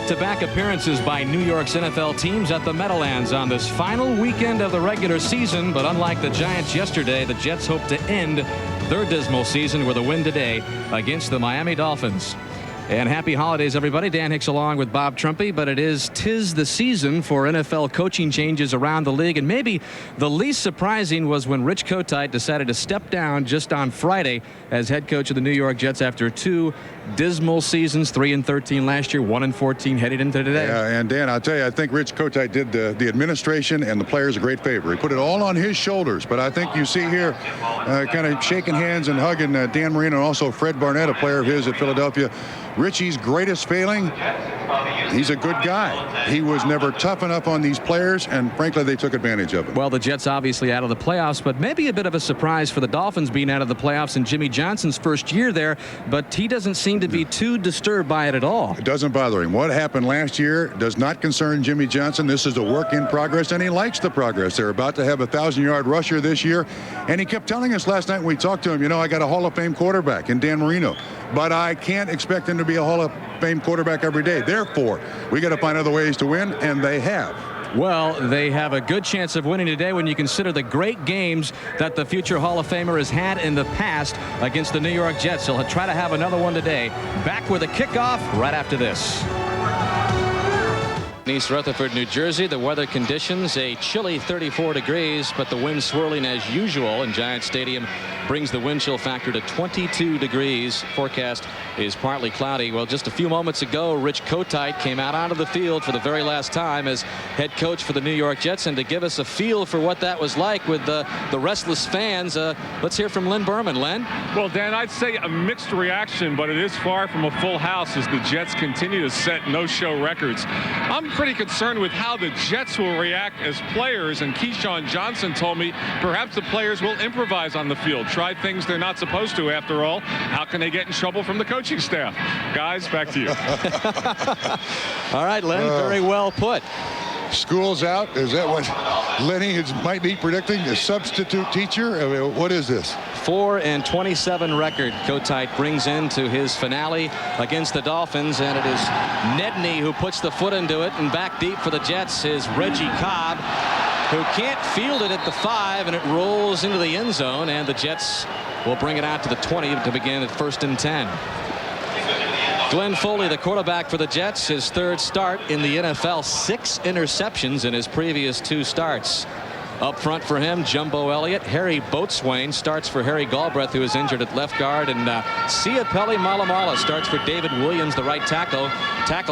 back-to-back appearances by New York's NFL teams at the Meadowlands on this final weekend of the regular season. But unlike the Giants yesterday, the Jets hope to end their dismal season with a win today against the Miami Dolphins. And happy holidays, everybody. Dan Hicks along with Bob Trumpy. But tis the season for NFL coaching changes around the league. And maybe the least surprising was when Rich Kotite decided to step down just on Friday as head coach of the New York Jets after two dismal seasons, 3-13 last year, 1-14 headed into today. Yeah, and Dan, I'll tell you, I think Rich Kotite did the administration and the players a great favor. He put it all on his shoulders. But I think you see here kind of shaking hands and hugging Dan Marino and also Fred Barnett, a player of his at Philadelphia. Richie's greatest failing, he's a good guy. He was never tough enough on these players, and frankly, they took advantage of it. Well, the Jets obviously out of the playoffs, but maybe a bit of a surprise for the Dolphins being out of the playoffs in Jimmy Johnson's first year there, but he doesn't seem to be too disturbed by it at all. It doesn't bother him. What happened last year does not concern Jimmy Johnson. This is a work in progress, and he likes the progress. They're about to have a 1,000-yard rusher this year, and he kept telling us last night when we talked to him, you know, I got a Hall of Fame quarterback in Dan Marino, but I can't expect him to be a Hall of Fame quarterback every day. Therefore, we got to find other ways to win, and they have. Well, they have a good chance of winning today when you consider the great games that the future Hall of Famer has had in the past against the New York Jets. He'll try to have another one today. Back with a kickoff right after this. East Rutherford, New Jersey. The weather conditions, a chilly 34 degrees, but the wind swirling as usual in Giant Stadium brings the wind chill factor to 22 degrees. Forecast is partly cloudy. Well, just a few moments ago, Rich Kotite came out onto the field for the very last time as head coach for the New York Jets, and to give us a feel for what that was like with the restless fans, let's hear from Len Berman. Len? Well, Dan, I'd say a mixed reaction, but it is far from a full house as the Jets continue to set no-show records. I'm pretty concerned with how the Jets will react as players, and Keyshawn Johnson told me perhaps the players will improvise on the field, try things they're not supposed to. After all, how can they get in trouble from the coaching staff? Guys, back to you. All right, Len, very well put. School's out. Is that what Lenny might be predicting? A substitute teacher? I mean, what is this? 4-27 record Kotite brings into his finale against the Dolphins, and it is Nedney who puts the foot into it, and back deep for the Jets is Reggie Cobb, who can't field it at the 5, and it rolls into the end zone, and the Jets will bring it out to the 20 to begin at 1st and 10. Glenn Foley, the quarterback for the Jets, his third start in the NFL, 6 interceptions in his previous 2 starts. Up front for him, Jumbo Elliott. Harry Boatswain starts for Harry Galbraith, who is injured at left guard, and Siapeli Malamala starts for David Williams, the right tackle.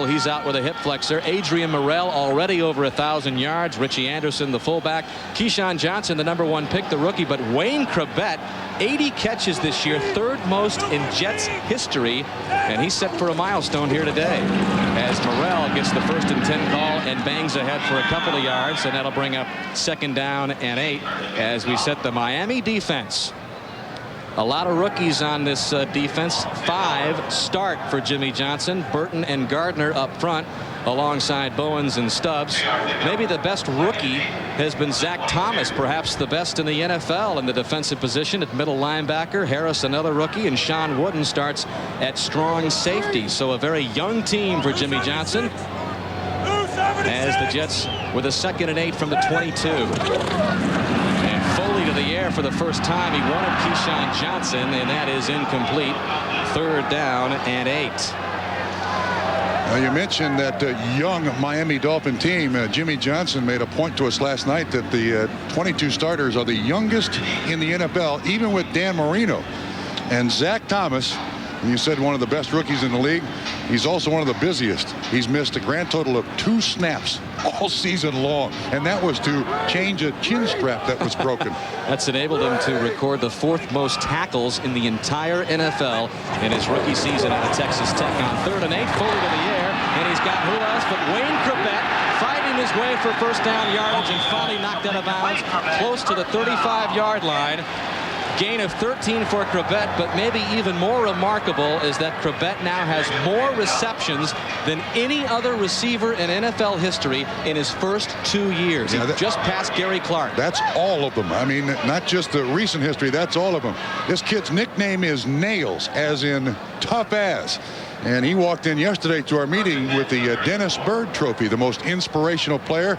He's out with a hip flexor. Adrian Murrell already over 1,000 yards. Richie Anderson, the fullback. Keyshawn Johnson, the #1 pick, the rookie. But Wayne Krebet, 80 catches this year, 3rd most in Jets history, and he's set for a milestone here today as Murrell gets the 1st and 10 call and bangs ahead for a couple of yards, and that'll bring up 2nd down and 8 as we set the Miami defense. A lot of rookies on this defense. 5 start for Jimmy Johnson. Burton and Gardner up front alongside Bowens and Stubbs. Maybe the best rookie has been Zach Thomas, perhaps the best in the NFL in the defensive position at middle linebacker. Harris, another rookie, and Sean Wooden starts at strong safety. So a very young team for Jimmy Johnson, as the Jets with a 2nd and 8 from the 22. And Foley to the air for the first time. He wanted Keyshawn Johnson, and that is incomplete. 3rd down and 8. Now, you mentioned that young Miami Dolphin team. Jimmy Johnson made a point to us last night that the 22 starters are the youngest in the NFL, even with Dan Marino. And Zach Thomas, you said one of the best rookies in the league. He's also one of the busiest. He's missed a grand total of 2 snaps all season long, and that was to change a chin strap that was broken. That's enabled him to record the 4th most tackles in the entire NFL in his rookie season out of Texas Tech. On 3rd and 8, Foley to the air, and he's got who else but Wayne Krebet fighting his way for 1st down yardage and finally knocked out of bounds close to the 35-yard line. Gain of 13 for Krebet, but maybe even more remarkable is that Krebet now has more receptions than any other receiver in NFL history in his first 2 years. He just passed Gary Clark. That's all of them. I mean, not just the recent history, that's all of them. This kid's nickname is Nails, as in tough as. And he walked in yesterday to our meeting with the Dennis Byrd Trophy, the most inspirational player.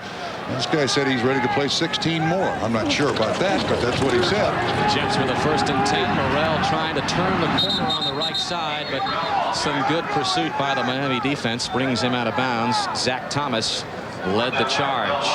This guy said he's ready to play 16 more. I'm not sure about that, but that's what he said. Jets with a 1st and 10. Murrell trying to turn the corner on the right side, but some good pursuit by the Miami defense brings him out of bounds. Zach Thomas led the charge.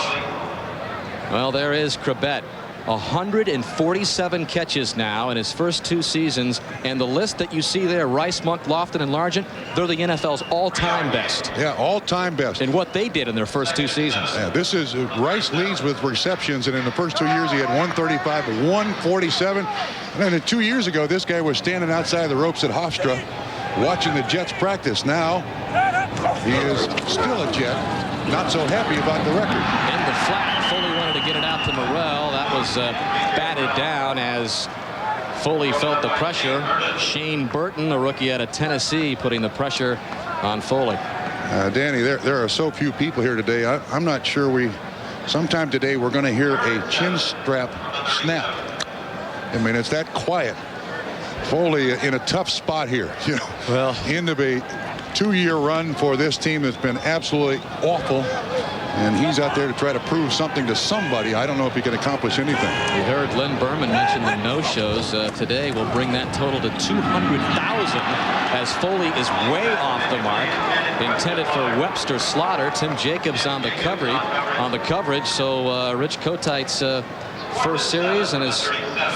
Well, there is Krebet. 147 catches now in his first 2 seasons, and the list that you see there, Rice, Monk, Lofton, and Largent, they're the NFL's all-time best. Yeah, all-time best. And what they did in their first 2 seasons. Yeah, this is Rice leads with receptions, and in the first 2 years he had 135, 147. And then 2 years ago, this guy was standing outside the ropes at Hofstra watching the Jets practice. Now he is still a Jet, not so happy about the record. In the flat, Foley wanted to get it out to Murrell. That was batted down as Foley felt the pressure. Shane Burton, a rookie out of Tennessee, putting the pressure on Foley. Danny, there are so few people here today. I'm not sure sometime today we're going to hear a chin strap snap. I mean, it's that quiet. Foley in a tough spot here. You know, well, end of a 2-year run for this team that's been absolutely awful. And he's out there to try to prove something to somebody. I don't know if he can accomplish anything. We heard Lynn Berman mention the no-shows. Today will bring that total to 200,000 as Foley is way off the mark. Intended for Webster Slaughter. Tim Jacobs on the coverage. So Rich Kotite's first series and his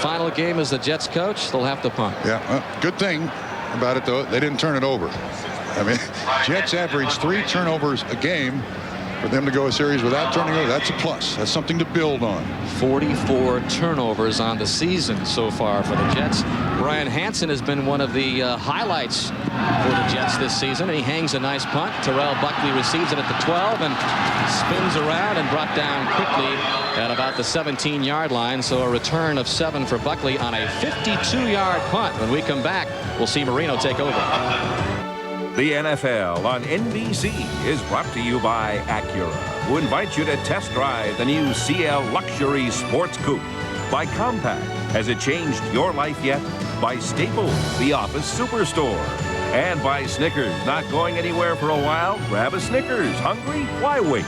final game as the Jets coach, they'll have to punt. Yeah, good thing about it, though, they didn't turn it over. I mean, Jets average 3 turnovers a game. For them to go a series without turning over, that's a plus. That's something to build on. 44 turnovers on the season so far for the Jets. Brian Hansen has been one of the highlights for the Jets this season. And he hangs a nice punt. Terrell Buckley receives it at the 12 and spins around and brought down quickly at about the 17-yard line. So a return of 7 for Buckley on a 52-yard punt. When we come back, we'll see Marino take over. The NFL on NBC is brought to you by Acura, who invites you to test drive the new CL Luxury Sports Coupe. By Compaq, has it changed your life yet? By Staples, the office superstore. And by Snickers, not going anywhere for a while? Grab a Snickers. Hungry? Why wait?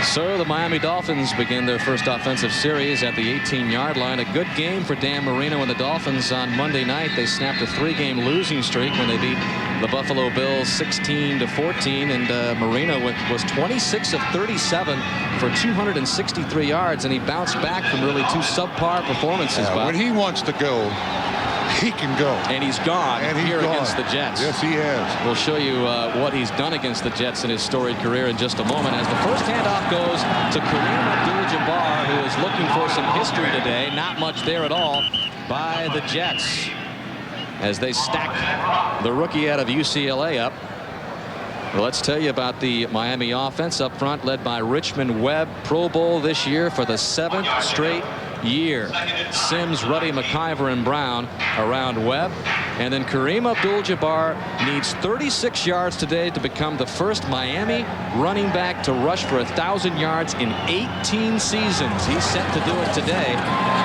So the Miami Dolphins begin their first offensive series at the 18-yard line. A good game for Dan Marino and the Dolphins on Monday night. They snapped a 3-game losing streak when they beat the Buffalo Bills 16-14. And Marino was 26 of 37 for 263 yards. And he bounced back from really 2 subpar performances. When he wants to go, he can go. And he's gone against the Jets. Yes, he has. We'll show you what he's done against the Jets in his storied career in just a moment, as the first handoff goes to Karim Abdul-Jabbar, who is looking for some history today. Not much there at all by the Jets as they stack the rookie out of UCLA up. Well, let's tell you about the Miami offense up front, led by Richmond Webb, Pro Bowl this year for the 7th straight year. Sims, Ruddy, McIver, and Brown around Webb. And then Karim Abdul-Jabbar needs 36 yards today to become the first Miami running back to rush for 1,000 yards in 18 seasons. He's set to do it today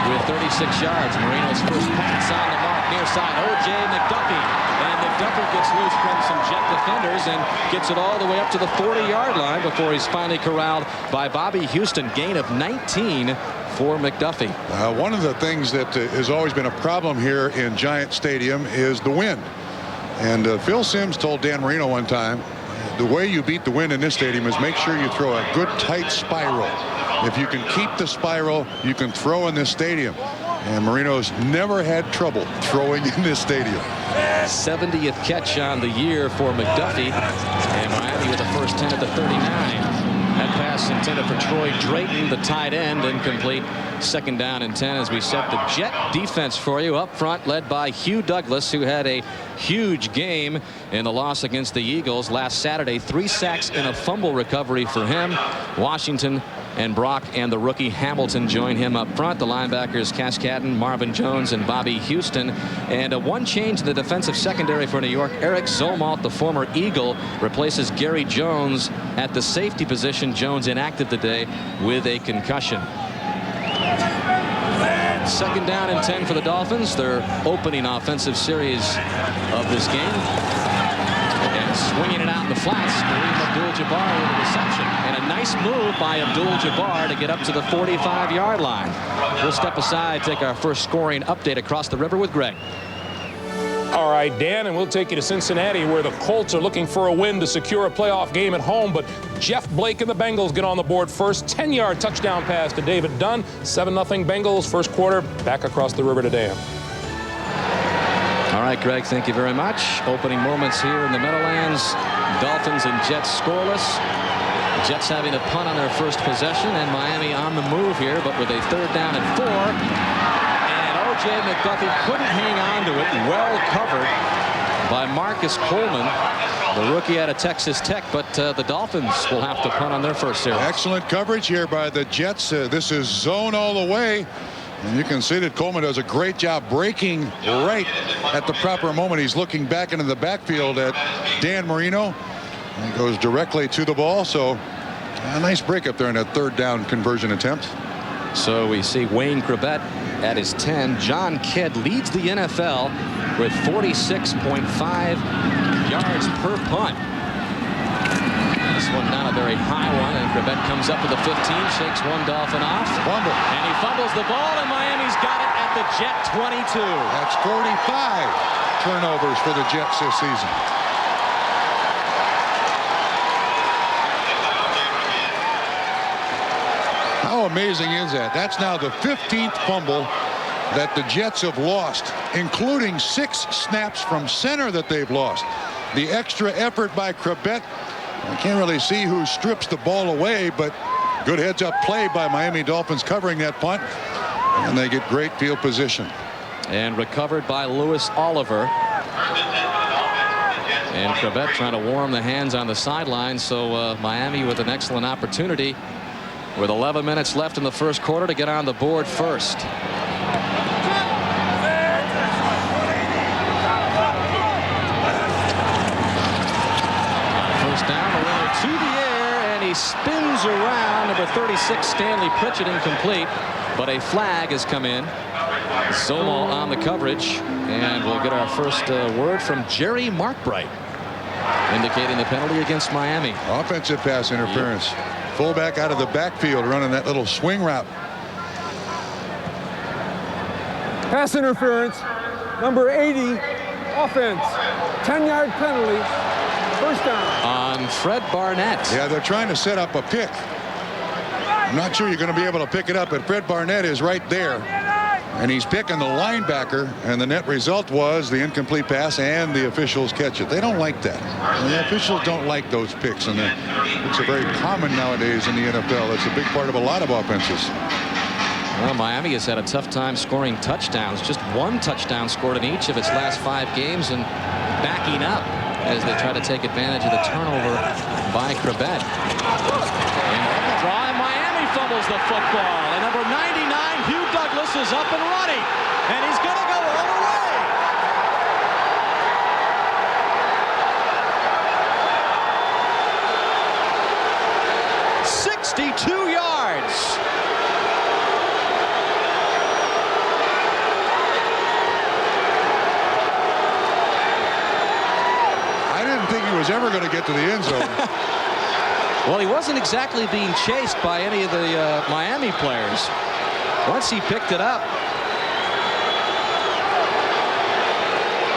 with 36 yards. Marino's first pass on the mark near side. O.J. McDuffie. And McDuffie gets loose from some Jet defenders and gets it all the way up to the 40-yard line before he's finally corralled by Bobby Houston. Gain of 19 for McDuffie. One of the things that has always been a problem here in Giant Stadium is the wind. And Phil Simms told Dan Marino one time, the way you beat the wind in this stadium is make sure you throw a good tight spiral. If you can keep the spiral, you can throw in this stadium. And Marino's never had trouble throwing in this stadium. 70th catch on the year for McDuffie. And Miami with the first 10 at the 39. That pass intended for Troy Drayton, the tight end, incomplete. 2nd down and 10 as we set the Jet defense for you. Up front, led by Hugh Douglas, who had a huge game in the loss against the Eagles last Saturday. 3 sacks and a fumble recovery for him. Washington and Brock and the rookie Hamilton join him up front. The linebackers Cascadden, Marvin Jones, and Bobby Houston. And one change in the defensive secondary for New York. Eric Zolmalt, the former Eagle, replaces Gary Jones at the safety position. Jones inactive today with a concussion. Second down and 10 for the Dolphins, their opening offensive series of this game. And swinging it out in the flats, Karim Abdul-Jabbar with a reception. And a nice move by Abdul-Jabbar to get up to the 45-yard line. We'll step aside, take our first scoring update across the river with Greg. All right, Dan, and we'll take you to Cincinnati, where the Colts are looking for a win to secure a playoff game at home. But Jeff Blake and the Bengals get on the board first. 10-yard touchdown pass to David Dunn. 7-0 Bengals. First quarter, back across the river to Dan. All right, Greg, thank you very much. Opening moments here in the Meadowlands. Dolphins and Jets scoreless. The Jets having a punt on their first possession, and Miami on the move here, but with a 3rd down and 4. O.J. McDuffie couldn't hang on to it. Well covered by Marcus Coleman, the rookie out of Texas Tech, but the Dolphins will have to punt on their first series. Excellent coverage here by the Jets. This is zone all the way. And you can see that Coleman does a great job breaking right at the proper moment. He's looking back into the backfield at Dan Marino. And he goes directly to the ball. So a nice break up there in that 3rd down conversion attempt. So we see Wayne Krebet at his 10. John Kidd leads the NFL with 46.5 yards per punt. This one not a very high one, and Krebet comes up to the 15, shakes one Dolphin off. Fumble. And he fumbles the ball, and Miami's got it at the Jet 22. That's 45 turnovers for the Jets this season. How amazing is that? That's now the 15th fumble that the Jets have lost, including 6 snaps from center that they've lost. The extra effort by Krebet. I can't really see who strips the ball away, but good heads-up play by Miami Dolphins covering that punt, and they get great field position. And recovered by Lewis Oliver. And Krebet trying to warm the hands on the sideline, so Miami with an excellent opportunity with 11 minutes left in the first quarter to get on the board first. First down, the runner to the air, and he spins around. Number 36, Stanley Pritchett, incomplete, but a flag has come in. Zomo on the coverage, and we'll get our first word from Jerry Markbright, indicating the penalty against Miami. Offensive pass interference. Yep. Fullback out of the backfield running that little swing route. Pass interference, number 80, offense, 10-yard penalty, first down. On Fred Barnett. Yeah, they're trying to set up a pick. I'm not sure you're going to be able to pick it up, but Fred Barnett is right there. And he's picking the linebacker, and the net result was the incomplete pass, and the officials catch it. They don't like that. And the officials don't like those picks, and it's a very common nowadays in the NFL. It's a big part of a lot of offenses. Well, Miami has had a tough time scoring touchdowns. Just 1 touchdown scored in each of its last 5 games, and backing up as they try to take advantage of the turnover by Krebet. And draw, and Miami fumbles the football. And number 99, Hugh Douglas, is up and running, and he's going to go all the way. "62 yards. I didn't think he was ever going to get to the end zone. Well, he wasn't exactly being chased by any of the Miami players. Once he picked it up,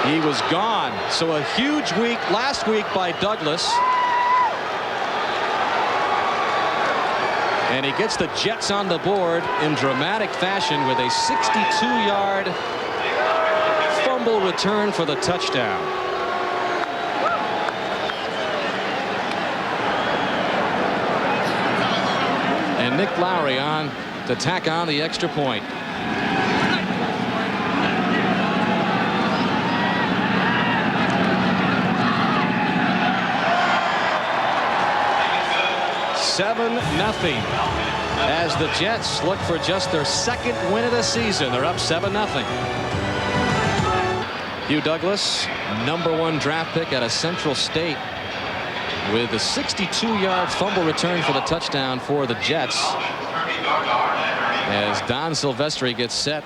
he was gone. So a huge week last week by Douglas. And he gets the Jets on the board in dramatic fashion with a 62-yard fumble return for the touchdown. And Nick Lowry on to tack on the extra point. Seven nothing as the Jets look for just their 2nd win of the season. They're up 7-0. Hugh Douglas, #1 draft pick out of Central State, with a 62-yard fumble return for the touchdown for the Jets. as Don Silvestri gets set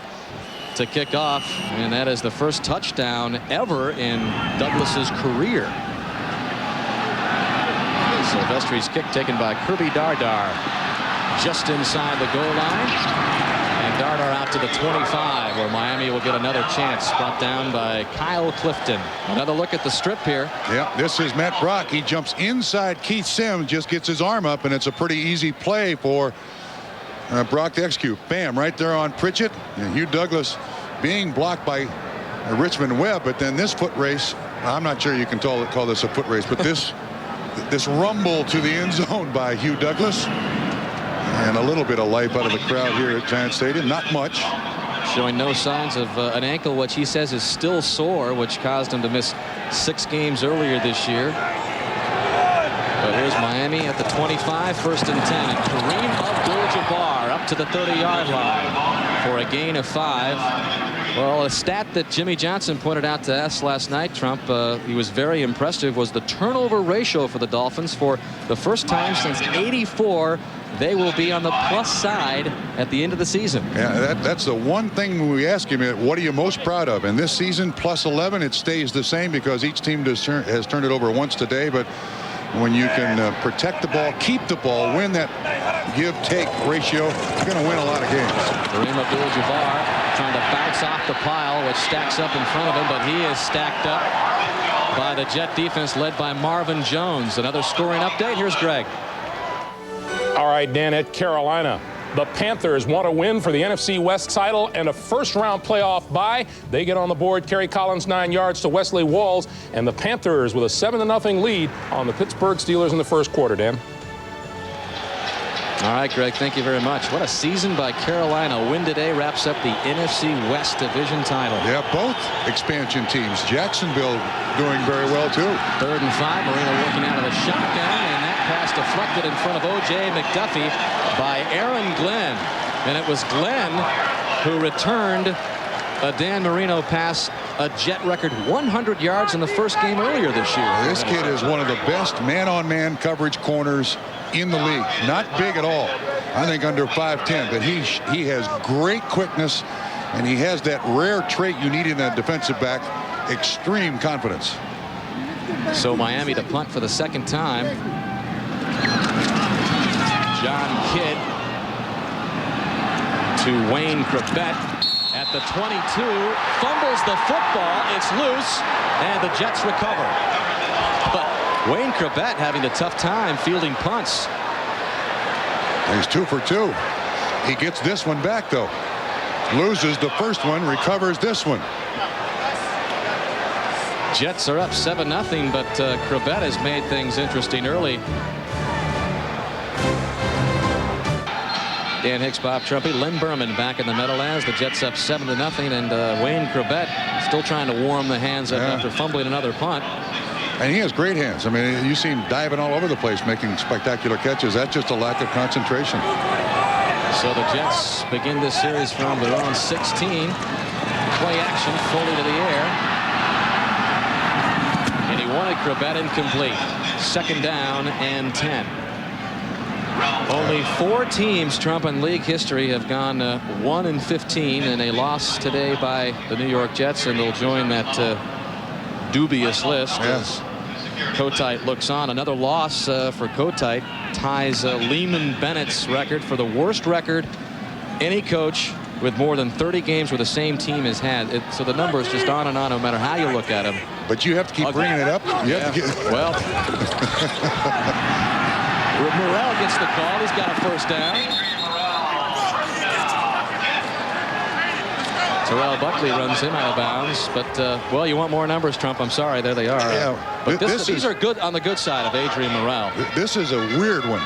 to kick off, and that is the first touchdown ever in Douglas's career. Silvestri's kick taken by Kirby Dardar just inside the goal line. And Dardar out to the 25, where Miami will get another chance, brought down by Kyle Clifton. Another look at the strip here. Yeah, this is Matt Brock. He jumps inside Keith Sims, just gets his arm up, and it's a pretty easy play for Brock to execute. Bam, right there on Pritchett. And Hugh Douglas being blocked by Richmond Webb, but then this foot race, I'm not sure you can call this a foot race, but this rumble to the end zone by Hugh Douglas. And a little bit of life out of the crowd here at Giant Stadium. Not much. Showing no signs of an ankle, which he says is still sore, which caused him to miss 6 games earlier this year. But here's Miami at the 25, 1st and 10. And Karim Abdul-Jabbar up to the 30-yard line for a gain of 5. Well, a stat that Jimmy Johnson pointed out to us last night, Trump, he was very impressive, was the turnover ratio for the Dolphins. For the first time since '84, they will be on the plus side at the end of the season. Yeah, that's the one thing we ask him, what are you most proud of? And this season, plus 11, it stays the same because each team has turned it over once today. But when you can protect the ball, keep the ball, win that give-take ratio, you're going to win a lot of games. Karim Abdul-Jabbar trying to bounce off the pile, which stacks up in front of him, but he is stacked up by the Jet defense led by Marvin Jones. Another scoring update. Here's Greg. All right, Dan, at Carolina, the Panthers want to win for the NFC West title and a first-round playoff bye. They get on the board. Kerry Collins 9 yards to Wesley Walls, and the Panthers with a 7-0 lead on the Pittsburgh Steelers in the first quarter, Dan. All right, Greg, thank you very much. What a season by Carolina. A win today wraps up the NFC West division title. Yeah, both expansion teams. Jacksonville doing very well, too. 3rd and 5. Marino working out of the shotgun, and that pass deflected in front of O.J. McDuffie by Aaron Glenn. And it was Glenn who returned a Dan Marino pass, a Jet record 100 yards in the first game earlier this year. This kid is one of the best man-on-man coverage corners in the league. Not big at all. I think under 5'10", but he has great quickness, and he has that rare trait you need in a defensive back, extreme confidence. So Miami to punt for the 2nd time. John Kidd to Wayne Crabett at the 22, fumbles the football, it's loose, and the Jets recover. But Wayne Crabett having a tough time fielding punts. He's 2 for 2. He gets this one back, though. Loses the first one, recovers this one. Jets are up 7-0, but Crabett has made things interesting early. Dan Hicks, Bob Trumpy, Lynn Berman back in the Meadowlands. The Jets up 7-0, and Wayne Crabett still trying to warm the hands up after fumbling another punt. And he has great hands. I mean, you see him diving all over the place, making spectacular catches. That's just a lack of concentration. So the Jets begin this series from their own 16. Play action, fully to the air. And he wanted Crabett incomplete. 2nd down and 10. Only 4 teams, Trump, in league history have gone 1-15, and a loss today by the New York Jets, and they'll join that dubious list as Kotite looks on. Another loss for Kotite ties Lehman Bennett's record for the worst record any coach with more than 30 games with the same team has had. So the number is just on and on, no matter how you look at them. But you have to keep bringing it up. You have to get... Well, Murrell gets the call. He's got a 1st down. Terrell Buckley runs him out of bounds, but well, you want more numbers, Trump. I'm sorry, there they are. Yeah, but these are good on the good side of Adrian Murrell. This is a weird one.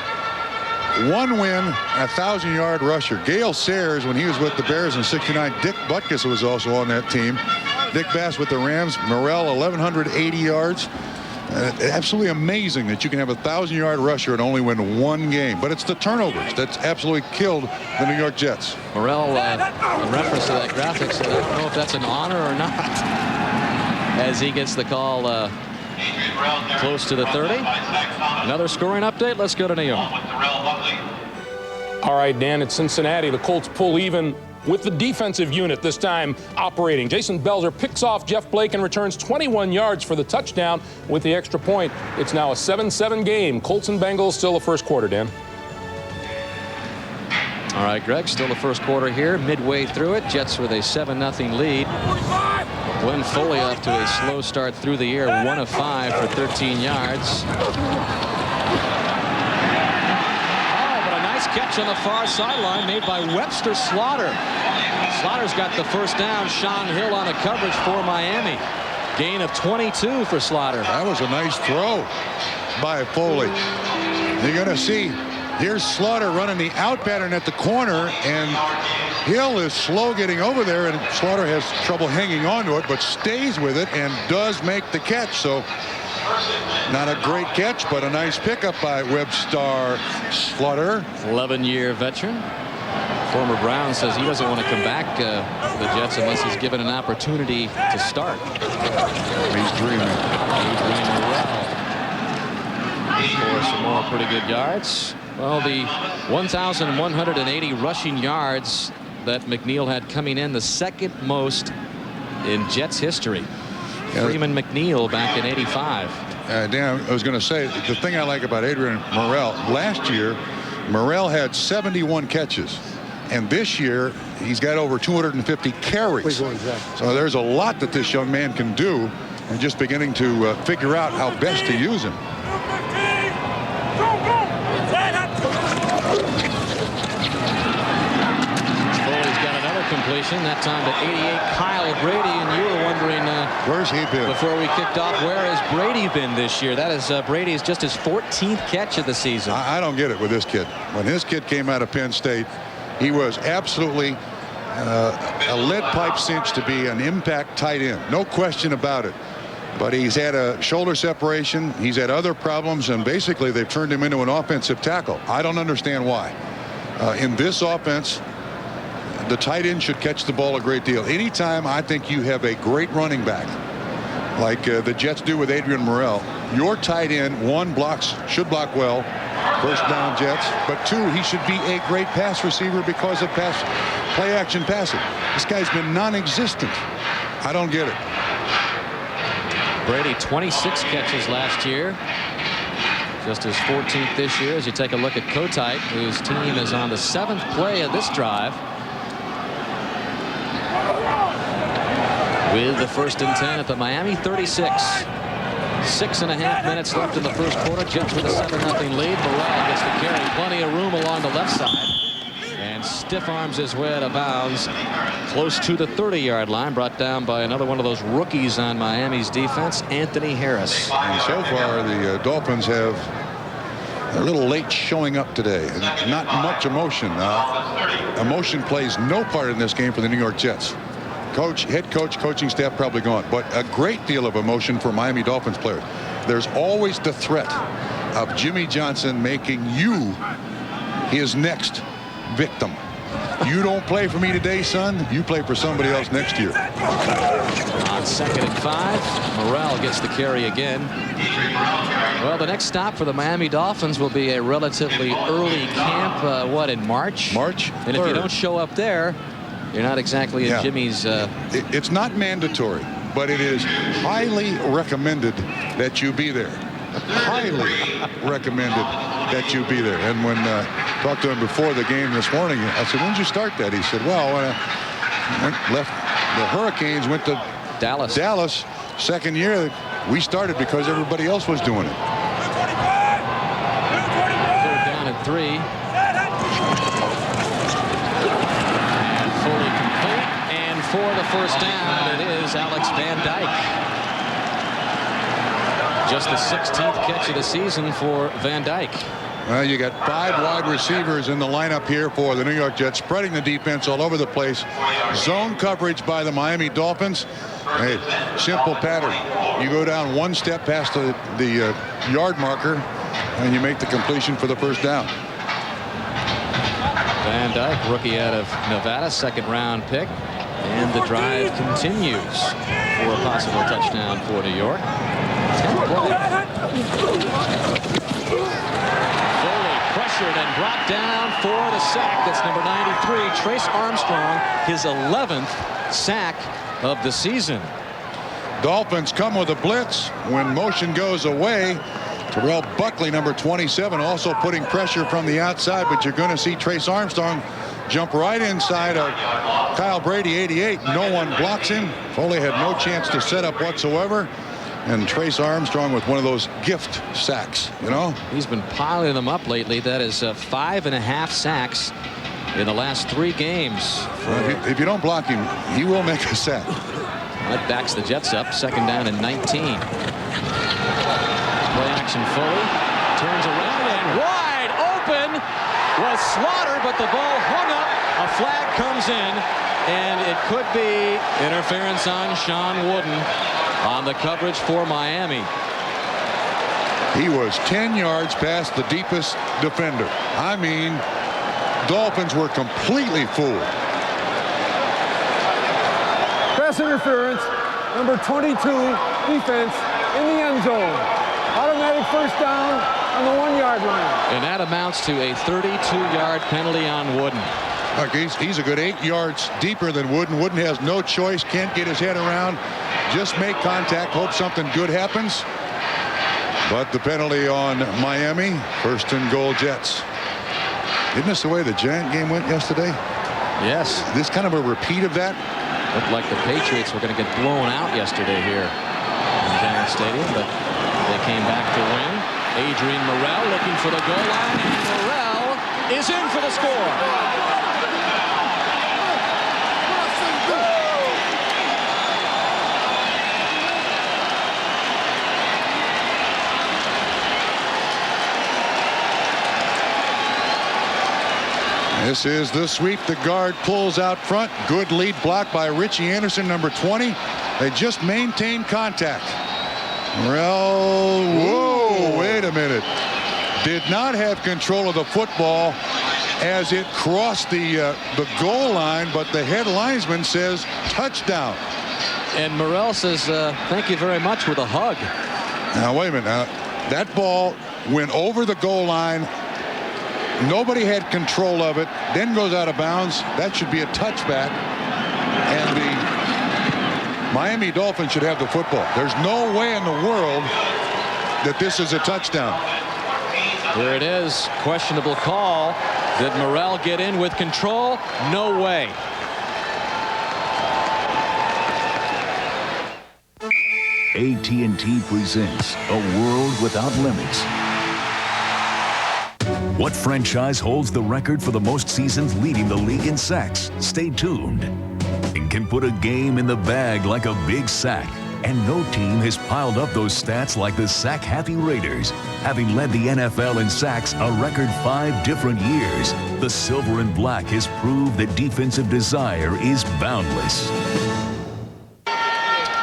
1 win, 1,000-yard rusher. Gale Sayers, when he was with the Bears in '69, Dick Butkus was also on that team. Dick Bass with the Rams. Murrell 1,180 yards. Absolutely amazing that you can have a 1,000-yard rusher and only win 1 game. But it's the turnovers that's absolutely killed the New York Jets. Murrell, in reference to that graphic, said, I don't know if that's an honor or not, as he gets the call close to the 30. Another scoring update. Let's go to New York. All right, Dan, it's Cincinnati. The Colts pull even with the defensive unit this time operating. Jason Belzer picks off Jeff Blake and returns 21 yards for the touchdown with the extra point. It's now a 7-7 game. Colts and Bengals still the first quarter, Dan. All right, Greg, still the first quarter here. Midway through it, Jets with a 7-0 lead. Glenn Foley off to a slow start through the air, 1 of 5 for 13 yards. Catch on the far sideline made by Webster Slaughter. Slaughter's got the first down. Sean Hill on a coverage for Miami. Gain of 22 for Slaughter. That was a nice throw by Foley. You're going to see here's Slaughter running the out pattern at the corner, and Hill is slow getting over there, and Slaughter has trouble hanging on to it, but stays with it and does make the catch. So not a great catch, but a nice pickup by Webster Slaughter. 11-year veteran. Former Brown says he doesn't want to come back to the Jets unless he's given an opportunity to start. He's dreaming. Adrian Murrell for some more pretty good yards. Well, the 1,180 rushing yards that McNeil had coming in, the second most in Jets history. Freeman McNeil back in '85. Dan, I was going to say, the thing I like about Adrian Murrell, last year, Murrell had 71 catches. And this year, he's got over 250 carries. So there's a lot that this young man can do, and just beginning to figure out how best to use him. Completion, that time to 88, Kyle Brady, and you were wondering where's he been before we kicked off. Where has Brady been this year? That is Brady's just his 14th catch of the season. I don't get it with this kid. When his kid came out of Penn State, he was absolutely a lead pipe cinch to be an impact tight end, no question about it. But he's had a shoulder separation, he's had other problems, and basically they've turned him into an offensive tackle. I don't understand why. In this offense, the tight end should catch the ball a great deal. Anytime I think you have a great running back, like the Jets do with Adrian Murrell, your tight end, one, should block well, first down Jets, but two, he should be a great pass receiver because of play action passing. This guy's been non-existent. I don't get it. Brady 26 catches last year, just his 14th this year. As you take a look at Kotite, whose team is on the 7th play of this drive. With the 1st and 10 at the Miami 36. 6.5 minutes left in the first quarter. Jets with a 7-0 lead. Murrell gets the carry. Plenty of room along the left side. And stiff arms his way out of bounds. Close to the 30-yard line. Brought down by another one of those rookies on Miami's defense, Anthony Harris. And so far, the Dolphins have a little late showing up today. Not much emotion. Emotion plays no part in this game for the New York Jets. Head coach, coaching staff probably gone, but a great deal of emotion for Miami Dolphins players. There's always the threat of Jimmy Johnson making you his next victim. You don't play for me today, son. You play for somebody else next year. On 2nd and 5, Murrell gets the carry again. Well, the next stop for the Miami Dolphins will be a relatively early camp, in March? March 3rd. And if you don't show up there, you're not exactly in Jimmy's... It's not mandatory, but it is highly recommended that you be there. Highly recommended that you be there. And when I talked to him before the game this morning, I said, when did you start that? He said, well, when I left the Hurricanes, went to Dallas, second year, we started because everybody else was doing it. 3rd down and 3. For the first down, it is Alex Van Dyke. Just the 16th catch of the season for Van Dyke. Well, you got 5 wide receivers in the lineup here for the New York Jets, spreading the defense all over the place. Zone coverage by the Miami Dolphins. Hey, simple pattern. You go down one step past the yard marker, and you make the completion for the first down. Van Dyke, rookie out of Nevada, 2nd-round pick. And the drive continues for a possible touchdown for New York. Foley pressured and brought down for the sack. That's number 93, Trace Armstrong, his 11th sack of the season. Dolphins come with a blitz. When motion goes away, Terrell Buckley, number 27, also putting pressure from the outside, but you're going to see Trace Armstrong jump right inside of Kyle Brady, 88. No one blocks him. Foley had no chance to set up whatsoever. And Trace Armstrong with one of those gift sacks, you know. He's been piling them up lately. That is 5.5 sacks in the last 3 games. If you don't block him, he will make a sack. That backs the Jets up. 2nd down and 19. Play action Foley. Turns around and wide open was Slaughter, but the ball hung up. A flag comes in, and it could be interference on Sean Wooden on the coverage for Miami. He was 10 yards past the deepest defender. I mean, Dolphins were completely fooled. Pass interference, number 22, defense in the end zone. Automatic first down on the 1-yard line. And that amounts to a 32-yard penalty on Wooden. Look, he's a good 8 yards deeper than Wooden. Wooden has no choice, can't get his head around. Just make contact, hope something good happens. But the penalty on Miami, 1st and goal Jets. Isn't this the way the Giant game went yesterday? Yes. This kind of a repeat of that? Looked like the Patriots were going to get blown out yesterday here in Giant Stadium, but they came back to win. Adrian Murrell looking for the goal line, and Murrell is in for the score. This is the sweep. The guard pulls out front. Good lead block by Richie Anderson, number 20. They just maintain contact. Murrell, whoa, wait a minute. Did not have control of the football as it crossed the goal line, but the head linesman says touchdown. And Murrell says thank you very much with a hug. Now wait a minute. Now, that ball went over the goal line. Nobody had control of it, then goes out of bounds. That should be a touchback, and the Miami Dolphins should have the football. There's no way in the world that this is a touchdown. Here it is. Questionable call. Did Murrell get in with control? No way. AT&T presents A World Without Limits. What franchise holds the record for the most seasons leading the league in sacks? Stay tuned. It can put a game in the bag like a big sack. And no team has piled up those stats like the sack-happy Raiders. Having led the NFL in sacks a record 5 different years, the Silver and Black has proved that defensive desire is boundless.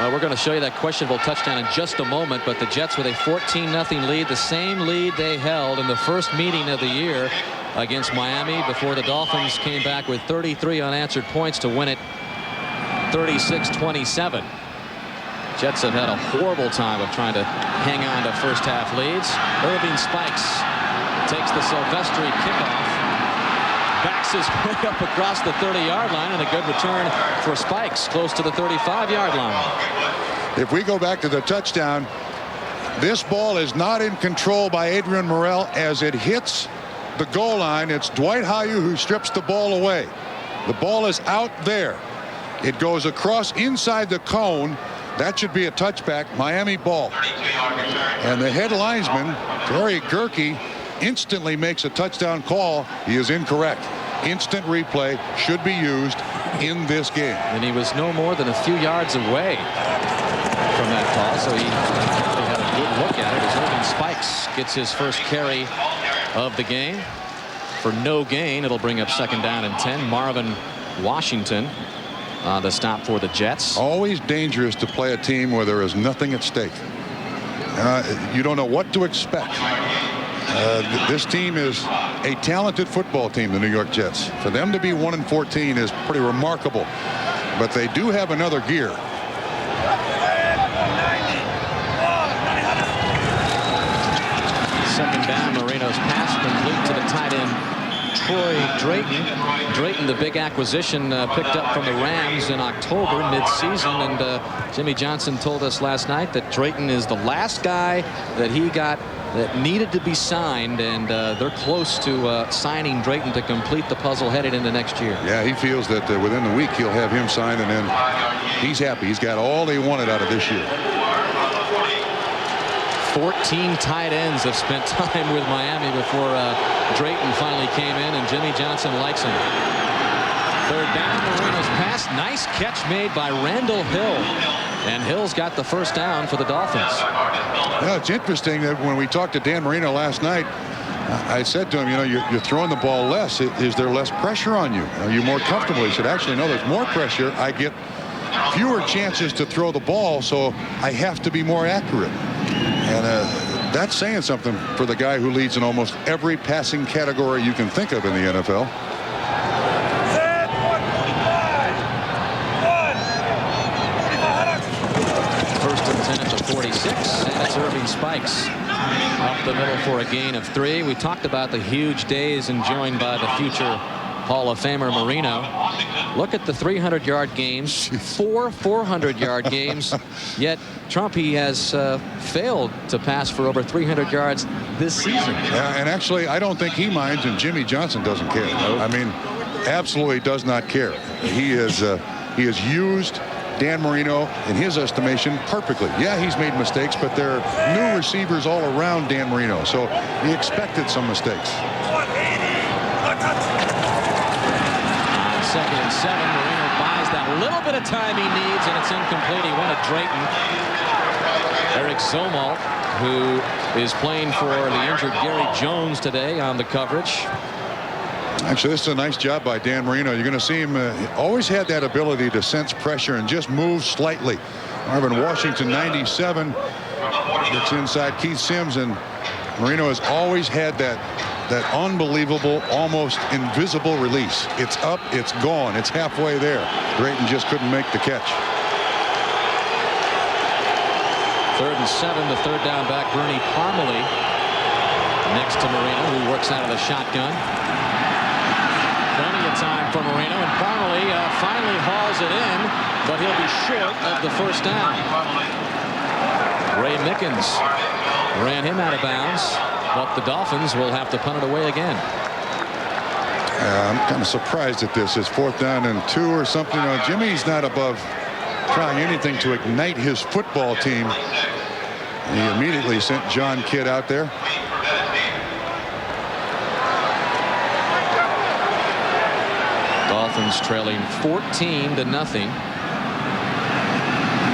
We're going to show you that questionable touchdown in just a moment, but the Jets with a 14-0 lead, the same lead they held in the first meeting of the year against Miami before the Dolphins came back with 33 unanswered points to win it 36-27. Jets have had a horrible time of trying to hang on to first half leads. Irving Spikes takes the Silvestri kickoff, backs his way up across the 30-yard line, and a good return for Spikes close to the 35-yard line. If we go back to the touchdown, this ball is not in control by Adrian Murrell as it hits the goal line. It's Dwight Hyu who strips the ball away. The ball is out there. It goes across inside the cone. That should be a touchback. Miami ball. And the head linesman, Terry Gerke, instantly makes a touchdown call. He is incorrect. Instant replay should be used in this game. And he was no more than a few yards away from that call, so he had a good look at it as Irving Spikes gets his first carry of the game. For no gain, it'll bring up 2nd down and 10. Marvin Washington the stop for the Jets. Always dangerous to play a team where there is nothing at stake. You don't know what to expect. This team is a talented football team, the New York Jets. For them to be 1-14 is pretty remarkable, but they do have another gear. Second down, Marino's pass complete to the tight end, Troy Drayton. Drayton, the big acquisition, picked up from the Rams in October mid-season, and Jimmy Johnson told us last night that Drayton is the last guy that he got that needed to be signed, and they're close to signing Drayton to complete the puzzle headed into next year. Yeah, he feels that within the week he'll have him signed, and then he's happy. He's got all they wanted out of this year. 14 tight ends have spent time with Miami before Drayton finally came in, and Jimmy Johnson likes him. Third down, Marino's pass. Nice catch made by Randall Hill. And Hill's got the first down for the Dolphins. Yeah, it's interesting that when we talked to Dan Marino last night, I said to him, you know, you're throwing the ball less. Is there less pressure on you? Are you more comfortable? He said, actually, no, there's more pressure. I get fewer chances to throw the ball, so I have to be more accurate. And that's saying something for the guy who leads in almost every passing category you can think of in the NFL. First and 10 at the 46, and it's Irving Spikes up the middle for a gain of 3. We talked about the huge days enjoyed by the future Hall of Famer Marino. Look at the 300-yard games, 4 400-yard games, yet Trumpy has failed to pass for over 300 yards this season. Yeah, and actually, I don't think he minds, and Jimmy Johnson doesn't care. I mean, absolutely does not care. He has used Dan Marino, in his estimation, perfectly. Yeah, he's made mistakes, but there are new receivers all around Dan Marino, so he expected some mistakes. Second and 7, Marino buys that little bit of time he needs, and it's incomplete. He wanted Drayton. Eric Zomalt, who is playing for the injured Gary Jones today, on the coverage. Actually, this is a nice job by Dan Marino. You're going to see him always had that ability to sense pressure and just move slightly. Marvin Washington, 97, gets inside Keith Sims, and Marino has always had that unbelievable, almost invisible release. It's up, it's gone, it's halfway there. Drayton just couldn't make the catch. Third and 7, the third down back, Bernie Parmalee next to Marino, who works out of the shotgun. Plenty of time for Marino, and Parmalee finally hauls it in, but he'll be short of the first down. Ray Mickens ran him out of bounds, but the Dolphins will have to punt it away again. I'm kind of surprised at this. It's 4th down and 2 or something. You know, Jimmy's not above trying anything to ignite his football team. He immediately sent John Kidd out there. Dolphins trailing 14-0.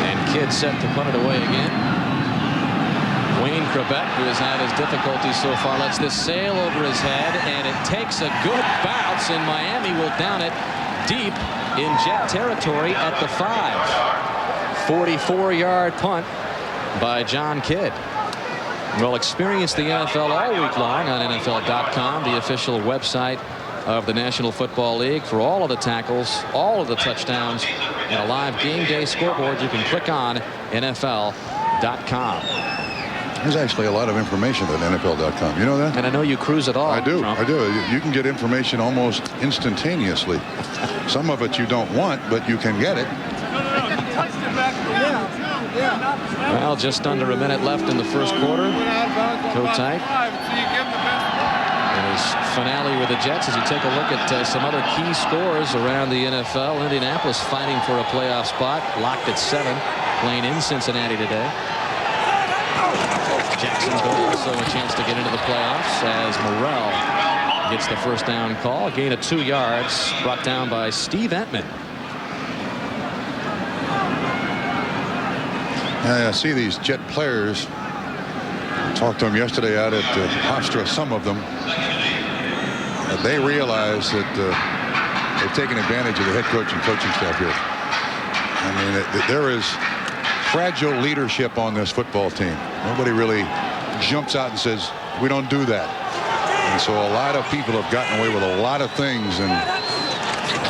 And Kidd set to punt it away again. Wayne Krebet, who has had his difficulties so far, lets this sail over his head, and it takes a good bounce, and Miami will down it deep in Jet territory at the 5. 44-yard punt by John Kidd. We'll experience the NFL all week long on NFL.com, the official website of the National Football League, for all of the tackles, all of the touchdowns, and a live game day scoreboard you can click on NFL.com. There's actually a lot of information at NFL.com. You know that? And I know you cruise it all. I do. Trump. I do. You can get information almost instantaneously. Some of it you don't want, but you can get it. Well, just under a minute left in the first quarter. Kotite in his finale with the Jets, as you take a look at some other key scores around the NFL. Indianapolis fighting for a playoff spot, locked at 7, playing in Cincinnati today. Jacksonville also a chance to get into the playoffs as Murrell gets the first down call. A gain of 2 yards brought down by Steve Entman. I see these Jet players. I talked to them yesterday out at Hofstra, some of them. They realize that they've taken advantage of the head coach and coaching staff here. I mean, there is fragile leadership on this football team. Nobody really jumps out and says, we don't do that. And so a lot of people have gotten away with a lot of things, and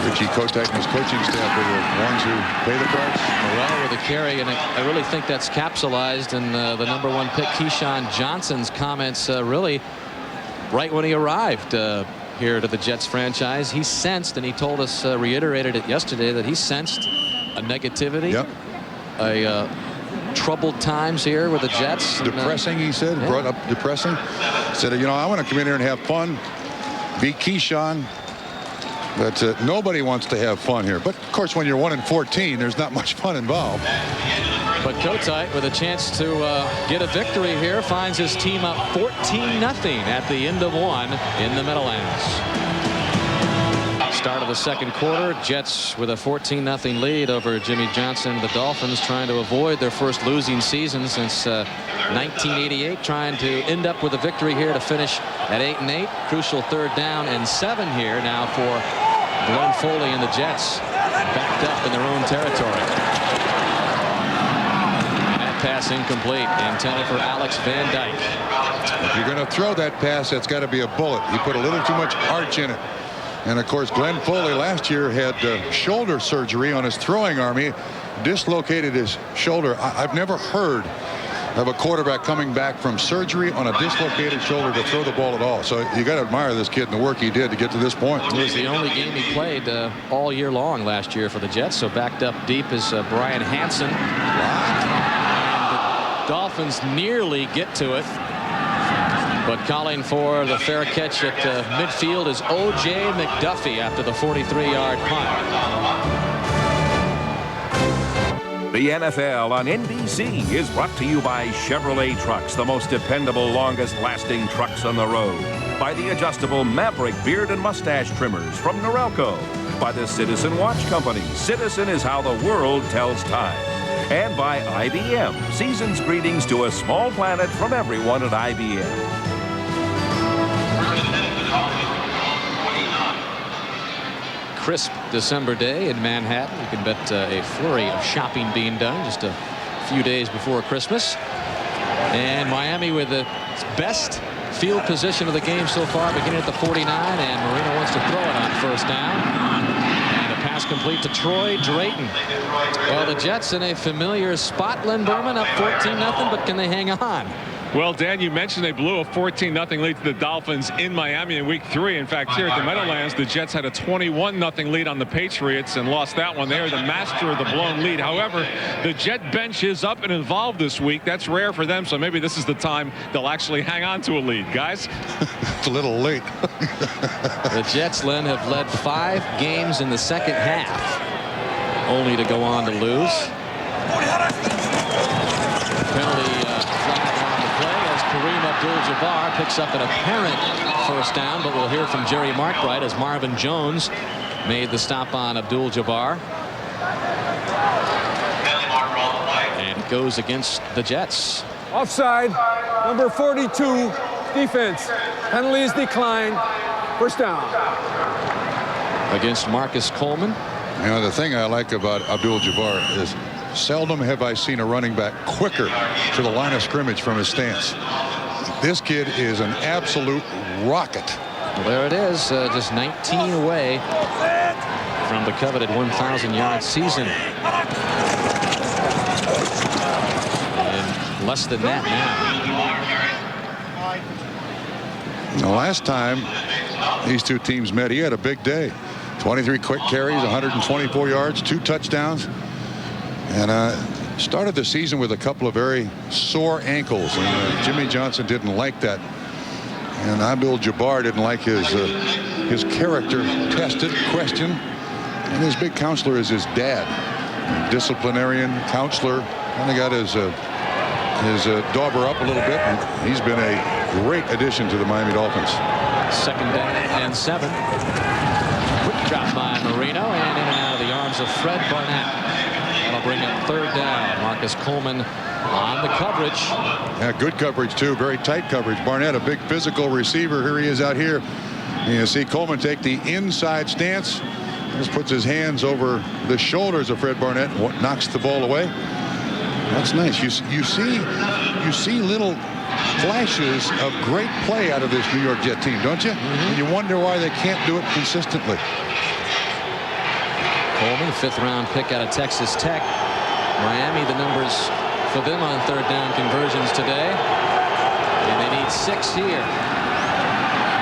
Rich Kotite and his coaching staff are the ones who pay the price. Well, with a carry, and I really think that's capsulized in the #1 pick Keyshawn Johnson's comments really right when he arrived here to the Jets franchise. He sensed, and he told us, reiterated it yesterday, that he sensed a negativity, a troubled times here with the Jets. Depressing, he said, brought up depressing. Said, you know, I want to come in here and have fun, be Keyshawn. But nobody wants to have fun here. But of course, when you're 1-14, there's not much fun involved. But Kotite, with a chance to get a victory here, finds his team up 14-0 at the end of one in the Meadowlands. Start of the second quarter, Jets with a 14-0 lead over Jimmy Johnson and the Dolphins, trying to avoid their first losing season since 1988, trying to end up with a victory here to finish at 8-8. Crucial 3rd down and 7 here now for Glenn Foley and the Jets, backed up in their own territory. That pass incomplete, intended for Alex Van Dyke. If you're going to throw that pass, that's got to be a bullet. He put a little too much arch in it. And of course, Glenn Foley last year had shoulder surgery on his throwing arm. He dislocated his shoulder. I've never heard of a quarterback coming back from surgery on a dislocated shoulder to throw the ball at all. So you got to admire this kid and the work he did to get to this point. It was the only game he played all year long last year for the Jets. So backed up deep is Brian Hansen. And the Dolphins nearly get to it. But calling for the fair catch at midfield is O.J. McDuffie after the 43-yard punt. The NFL on NBC is brought to you by Chevrolet Trucks, the most dependable, longest-lasting trucks on the road. By the adjustable Maverick beard and mustache trimmers from Norelco. By the Citizen Watch Company. Citizen is how the world tells time. And by IBM. Season's greetings to a small planet from everyone at IBM. Crisp December day in Manhattan. You can bet a flurry of shopping being done just a few days before Christmas. And Miami with the best field position of the game so far, beginning at the 49, and Marino wants to throw it on 1st down. And a pass complete to Troy Drayton. Well, the Jets in a familiar spot. Len Berman up 14-0, but can they hang on? Well, Dan, you mentioned they blew a 14-0 lead to the Dolphins in Miami in Week 3. In fact, here at the Meadowlands, the Jets had a 21-0 lead on the Patriots and lost that one. They are the master of the blown lead. However, the Jet bench is up and involved this week. That's rare for them, so maybe this is the time they'll actually hang on to a lead. Guys? It's a little late. The Jets, Len, have led 5 games in the second half, only to go on to lose. Penalty flag on the play as Karim Abdul-Jabbar picks up an apparent 1st down, but we'll hear from Jerry Markbright as Marvin Jones made the stop on Abdul-Jabbar. And it goes against the Jets. Offside, number 42, defense. Penalties declined. 1st down. Against Marcus Coleman. You know, the thing I like about Abdul-Jabbar is seldom have I seen a running back quicker to the line of scrimmage from his stance. This kid is an absolute rocket. Well, there it is, just 19 away from the coveted 1,000-yard season. And less than that now. The last time these two teams met, he had a big day. 23 quick carries, 124 yards, 2 touchdowns. And started the season with a couple of very sore ankles, and Jimmy Johnson didn't like that, and Abdul-Jabbar didn't like his character tested, questioned, and his big counselor is his dad, disciplinarian counselor. Kind of got his dauber up a little bit, and he's been a great addition to the Miami Dolphins. 2nd down and 7. Quick drop by Marino, and in and out of the arms of Fred Barnett. That'll bring up 3rd down. Marcus Coleman on the coverage. Yeah, good coverage too. Very tight coverage. Barnett, a big physical receiver. Here he is out here. You see Coleman take the inside stance. Just puts his hands over the shoulders of Fred Barnett. Knocks the ball away. That's nice. You see little flashes of great play out of this New York Jet team, don't you? And you wonder why they can't do it consistently. Coleman, 5th-round pick out of Texas Tech. Miami, the numbers for them on 3rd down conversions today. And they need 6 here.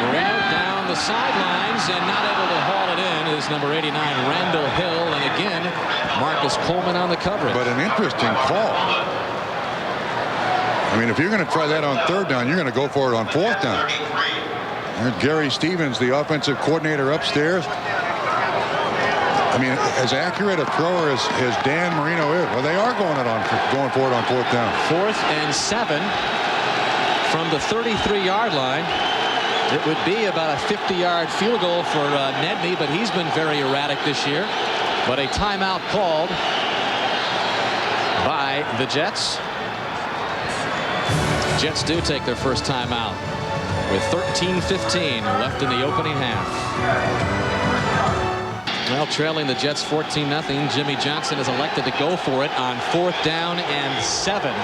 Marino down the sidelines and not able to haul it in is number 89, Randall Hill. And again, Marcus Coleman on the coverage. But an interesting call. I mean, if you're going to try that on 3rd down, you're going to go for it on 4th down. There's Gary Stevens, the offensive coordinator upstairs. I mean, as accurate a thrower as Dan Marino is, well, they are going for it on 4th down. 4th and 7 from the 33-yard line. It would be about a 50-yard field goal for Nedney, but he's been very erratic this year. But a timeout called by the Jets. Jets do take their first timeout with 13:15 left in the opening half. Well, trailing the Jets 14-0. Jimmy Johnson is elected to go for it on 4th down and 7. And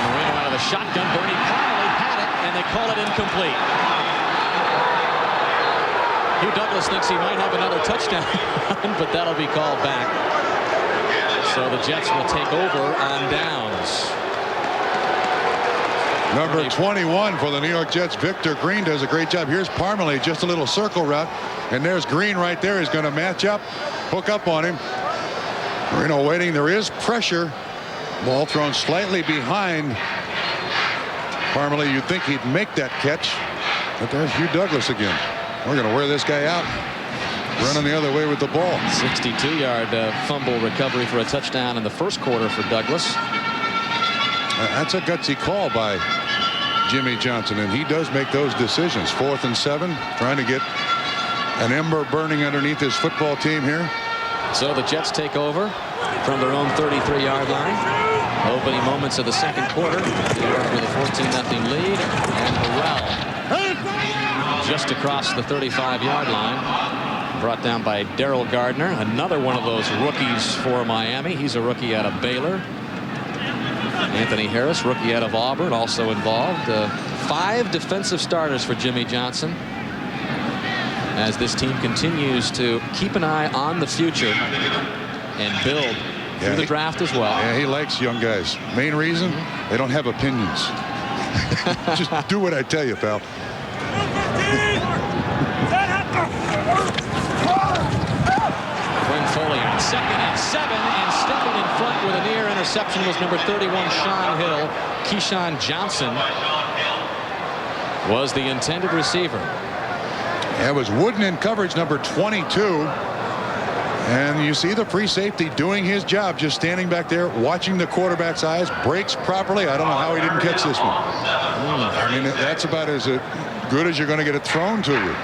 Marino out of the shotgun. Bernie Connolly had it, and they call it incomplete. Hugh Douglas thinks he might have another touchdown, but that'll be called back. So the Jets will take over on downs. Number 21 for the New York Jets, Victor Green, does a great job. Here's Parmalee, just a little circle route, and there's Green right there. He's going to match up, hook up on him. Marino waiting. There is pressure. Ball thrown slightly behind Parmalee. You'd think he'd make that catch, but there's Hugh Douglas again. We're going to wear this guy out. Running the other way with the ball. 62-yard fumble recovery for a touchdown in the first quarter for Douglas. That's a gutsy call by Jimmy Johnson, and he does make those decisions. 4th and 7, trying to get an ember burning underneath his football team here. So the Jets take over from their own 33-yard line. Opening moments of the second quarter. New York with a 14-0 lead, and Murrell just across the 35-yard line. Brought down by Darrell Gardner, another one of those rookies for Miami. He's a rookie out of Baylor. Anthony Harris, rookie out of Auburn, also involved. 5 defensive starters for Jimmy Johnson as this team continues to keep an eye on the future and build through the draft as well. Yeah, he likes young guys. Main reason, they don't have opinions. Just do what I tell you, pal. Foley on 2nd and 7, and stepping in front with a near interception was number 31 Sean Hill. Keyshawn Johnson was the intended receiver. It was Wooden in coverage, number 22, and you see the free safety doing his job, just standing back there watching the quarterback's eyes, breaks properly. I don't know how he didn't catch this one. I mean, that's about as good as you're going to get it thrown to you.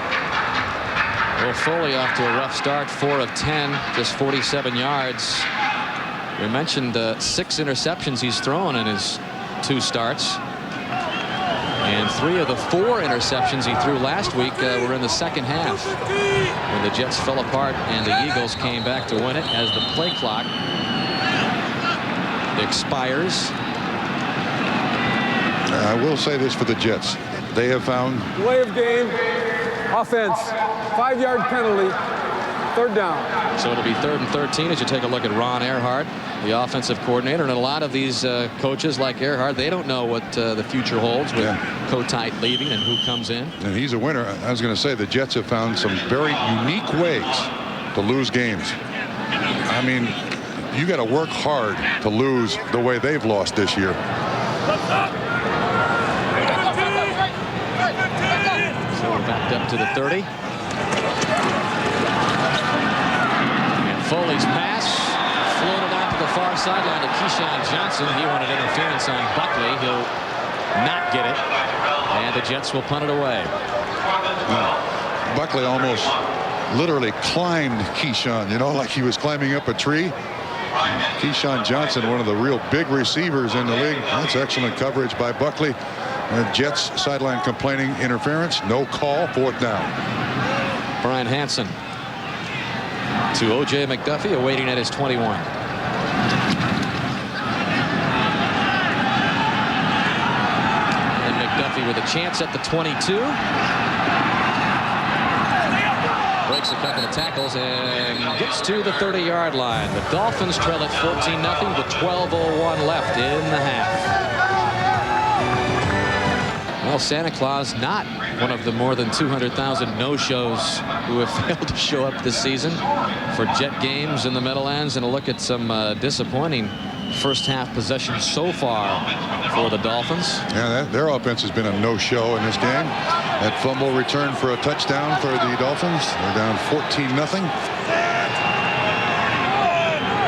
Well, Foley off to a rough start, 4 of 10, just 47 yards. We mentioned 6 interceptions he's thrown in his 2 starts. And 3 of the 4 interceptions he threw last week were in the second half, when the Jets fell apart and the Eagles came back to win it as the play clock expires. I will say this for the Jets. They have found Delay of game, offense, 5-yard penalty, 3rd down. So it'll be 3rd and 13 as you take a look at Ron Earhart, the offensive coordinator. And a lot of these coaches like Earhart, they don't know what the future holds with Kotite leaving and who comes in. And he's a winner. I was going to say the Jets have found some very unique ways to lose games. I mean, you got to work hard to lose the way they've lost this year. So we're backed up to the 30. And Foley's pass floated out to the far sideline to Keyshawn Johnson. He wanted interference on Buckley. He'll not get it. And the Jets will punt it away. Buckley almost literally climbed Keyshawn, you know, like he was climbing up a tree. Keyshawn Johnson, one of the real big receivers in the league. That's excellent coverage by Buckley. Jets sideline complaining interference. No call. 4th down. Brian Hansen to O.J. McDuffie, awaiting at his 21. Miami with a chance at the 22. Breaks a couple of tackles and gets to the 30-yard line. The Dolphins trail at 14-0 with 12:01 left in the half. Well, Santa Claus not one of the more than 200,000 no-shows who have failed to show up this season for Jet games in the Meadowlands. And a look at some disappointing first half possession so far for the Dolphins. Yeah, their offense has been a no-show in this game. That fumble return for a touchdown for the Dolphins. They're down 14-0.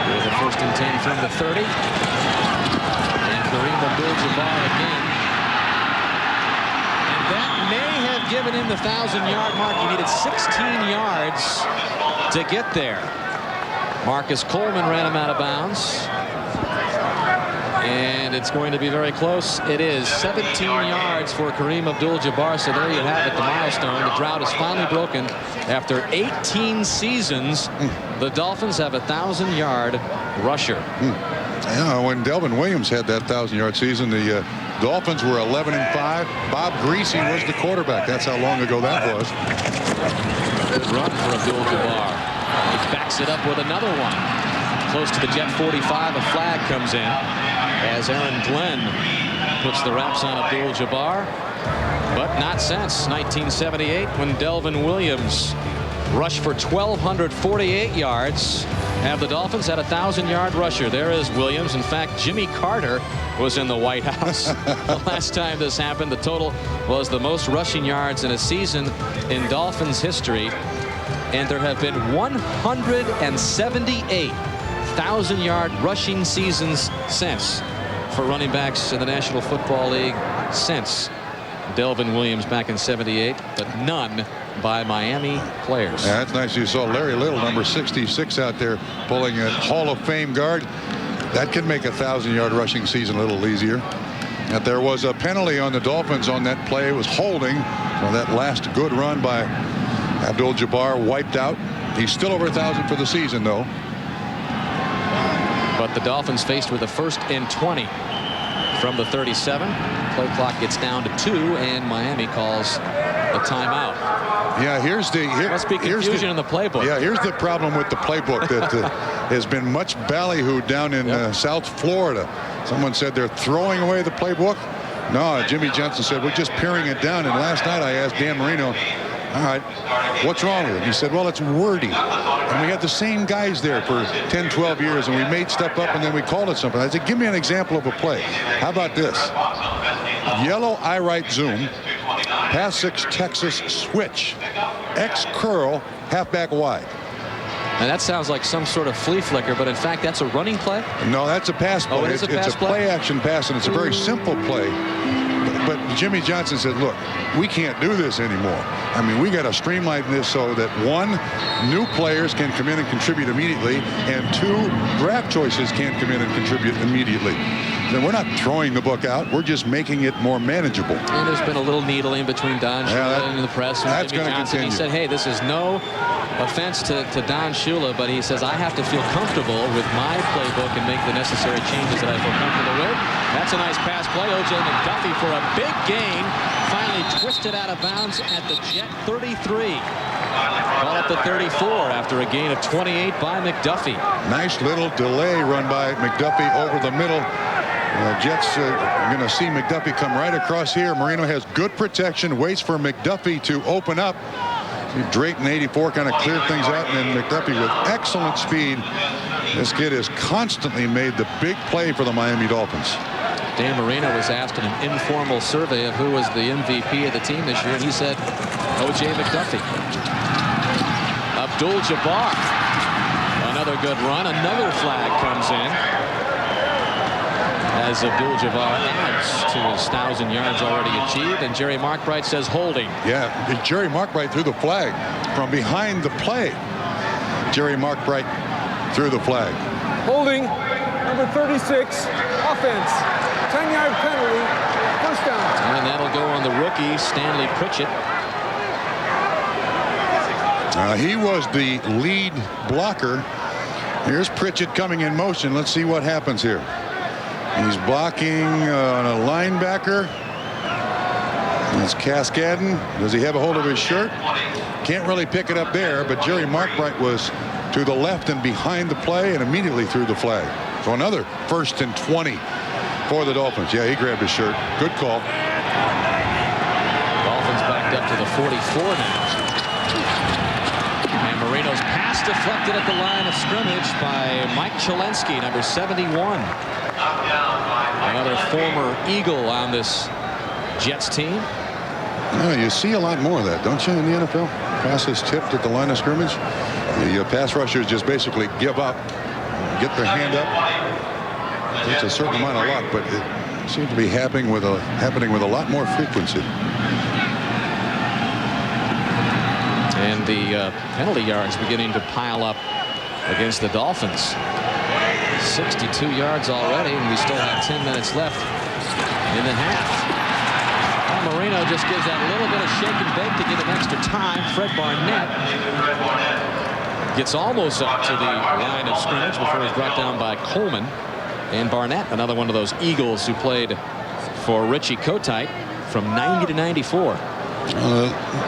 There's a 1st and 10 from the 30. And Karim Abdul-Jabbar again. And that may have given him the 1,000-yard mark. He needed 16 yards to get there. Marcus Coleman ran him out of bounds. And it's going to be very close. It is 17 yards for Karim Abdul-Jabbar. So there you have it, the milestone. The drought is finally broken. After 18 seasons, the Dolphins have a 1,000-yard rusher. Yeah, when Delvin Williams had that 1,000-yard season, the Dolphins were 11-5. Bob Greasy was the quarterback. That's how long ago that was. Good run for Abdul-Jabbar. He backs it up with another one. Close to the Jet 45, a flag comes in as Aaron Glenn puts the wraps on Abdul-Jabbar. But not since 1978 when Delvin Williams rushed for 1,248 yards. Have the Dolphins had a 1,000-yard rusher. There is Williams. In fact, Jimmy Carter was in the White House the last time this happened. The total was the most rushing yards in a season in Dolphins history. And there have been 178 1,000-yard rushing seasons since for running backs in the National Football League since Delvin Williams back in '78, but none by Miami players. Yeah, that's nice. You saw Larry Little, number 66, out there pulling a Hall of Fame guard. That can make a 1,000-yard rushing season a little easier. And there was a penalty on the Dolphins on that play. It was holding. So that last good run by Abdul-Jabbar wiped out. He's still over 1,000 for the season, though. But the Dolphins faced with a 1st and 20 from the 37. Play clock gets down to 2, and Miami calls a timeout. Yeah, must be confusion in the playbook. Yeah, here's the problem with the playbook that has been much ballyhooed down in South Florida. Someone said they're throwing away the playbook. No, Jimmy Johnson said we're just paring it down. And last night I asked Dan Marino, all right, what's wrong with it? He said, well, it's wordy. And we had the same guys there for 10, 12 years, and we made stuff up, and then we called it something. I said, give me an example of a play. How about this? Yellow I right zoom, pass 6 Texas switch, X curl, halfback wide. And that sounds like some sort of flea flicker, but in fact, that's a running play? No, that's a pass play. Oh, it is a pass play? It's a play-action pass, and it's a very simple play. But Jimmy Johnson said, look, we can't do this anymore. I mean, we got to streamline this so that 1, new players can come in and contribute immediately, and 2, draft choices can come in and contribute immediately. Then we're not throwing the book out. We're just making it more manageable. And there's been a little needling between Don Shula and the press. That's Jimmy Johnson. He said, hey, this is no offense to Don Shula, but he says, I have to feel comfortable with my playbook and make the necessary changes that I feel comfortable with. That's a nice pass play. O.J. McDuffie for a big gain. Finally twisted out of bounds at the Jet 33. Ball at the 34 after a gain of 28 by McDuffie. Nice little delay run by McDuffie over the middle. Jets are going to see McDuffie come right across here. Marino has good protection, waits for McDuffie to open up. Drake in 84 kind of cleared things out, and then McDuffie with excellent speed. This kid has constantly made the big play for the Miami Dolphins. Dan Marino was asked in an informal survey of who was the MVP of the team this year, and he said O.J. McDuffie. Abdul-Jabbar. Another good run. Another flag comes in as Abdul-Jabbar adds to his 1,000 yards already achieved, and Jerry Markbright says holding. Yeah, Jerry Markbright threw the flag from behind the play. Jerry Markbright threw the flag. Holding, number 36, offense. 10-yard penalty, 1st down. And that'll go on the rookie, Stanley Pritchett. He was the lead blocker. Here's Pritchett coming in motion. Let's see what happens here. He's blocking on a linebacker. It's Cascadden. Does he have a hold of his shirt? Can't really pick it up there, but Jerry Markbright was to the left and behind the play and immediately threw the flag. So another 1st and 20 for the Dolphins. Yeah, he grabbed his shirt. Good call. Dolphins backed up to the 44 now. And Marino's pass deflected at the line of scrimmage by Mike Chelensky, number 71. Another former Eagle on this Jets team. You see a lot more of that, don't you, in the NFL? Passes tipped at the line of scrimmage. The pass rushers just basically give up, get their hand up. It's a certain amount of luck, but it seems to be happening with a lot more frequency. And the penalty yards beginning to pile up against the Dolphins. 62 yards already, and we still have 10 minutes left in the half. Marino just gives that little bit of shake and bake to get an extra time. Fred Barnett gets almost up to the line of scrimmage before he's brought down by Coleman. And Barnett, another one of those Eagles who played for Rich Kotite from 90 to 94.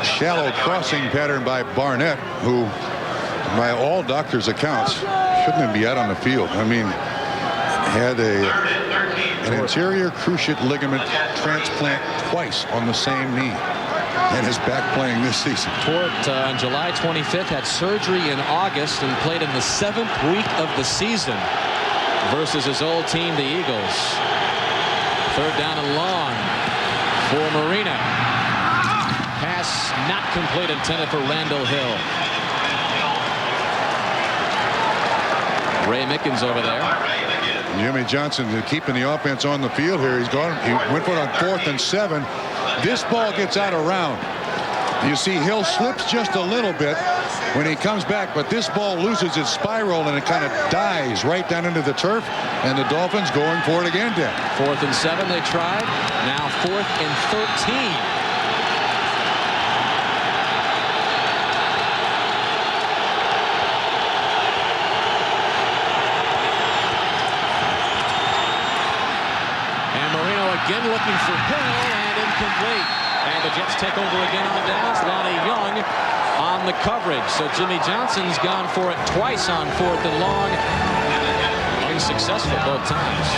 Shallow crossing pattern by Barnett, who, by all doctors' accounts, shouldn't even be out on the field. I mean, had an anterior cruciate ligament transplant twice on the same knee, and is back playing this season. Tort on July 25th, had surgery in August, and played in the 7th week of the season versus his old team, the Eagles. 3rd down and long for Marino. Pass not complete, intended for Randall Hill. Ray Mickens over there. Jimmy Johnson keeping the offense on the field here. He went for it on 4th and 7. This ball gets out of round. You see Hill slips just a little bit when he comes back, but this ball loses its spiral and it kind of dies right down into the turf, and the Dolphins going for it again, Dan. 4th and 7 they tried. Now 4th and 13. Again looking for Hill, and incomplete. And the Jets take over again on downs. Lonnie Young on the coverage. So Jimmy Johnson's gone for it twice on 4th and long. Unsuccessful both times.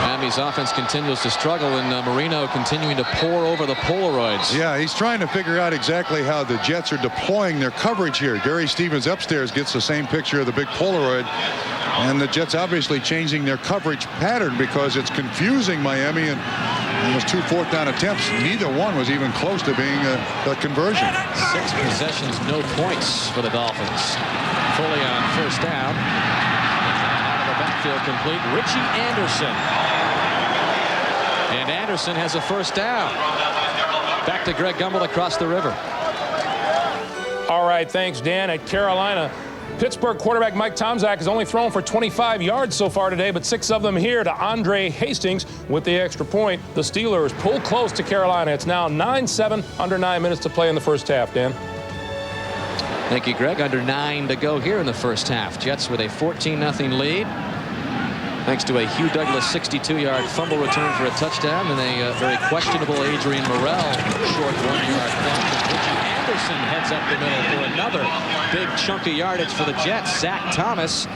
Miami's offense continues to struggle, and Marino continuing to pour over the Polaroids. Yeah, he's trying to figure out exactly how the Jets are deploying their coverage here. Gary Stevens upstairs gets the same picture of the big Polaroid. And the Jets obviously changing their coverage pattern because it's confusing Miami, and those 2 4th down attempts, neither one was even close to being a conversion. 6 possessions, no points for the Dolphins. Fully on 1st down. Out of the backfield complete, Richie Anderson. And Anderson has a 1st down. Back to Greg Gumbel across the river. All right, thanks, Dan. At Carolina, Pittsburgh quarterback Mike Tomczak has only thrown for 25 yards so far today, but 6 of them here to Andre Hastings with the extra point. The Steelers pull close to Carolina. It's now 9-7, under 9 minutes to play in the first half, Dan. Thank you, Greg. Under 9 to go here in the first half. Jets with a 14-0 lead. Thanks to a Hugh Douglas 62-yard fumble return for a touchdown, and a very questionable Adrian Murrell short 1-yard catch. Richie Anderson heads up the middle for another big chunk of yardage for the Jets. Zach Thomas,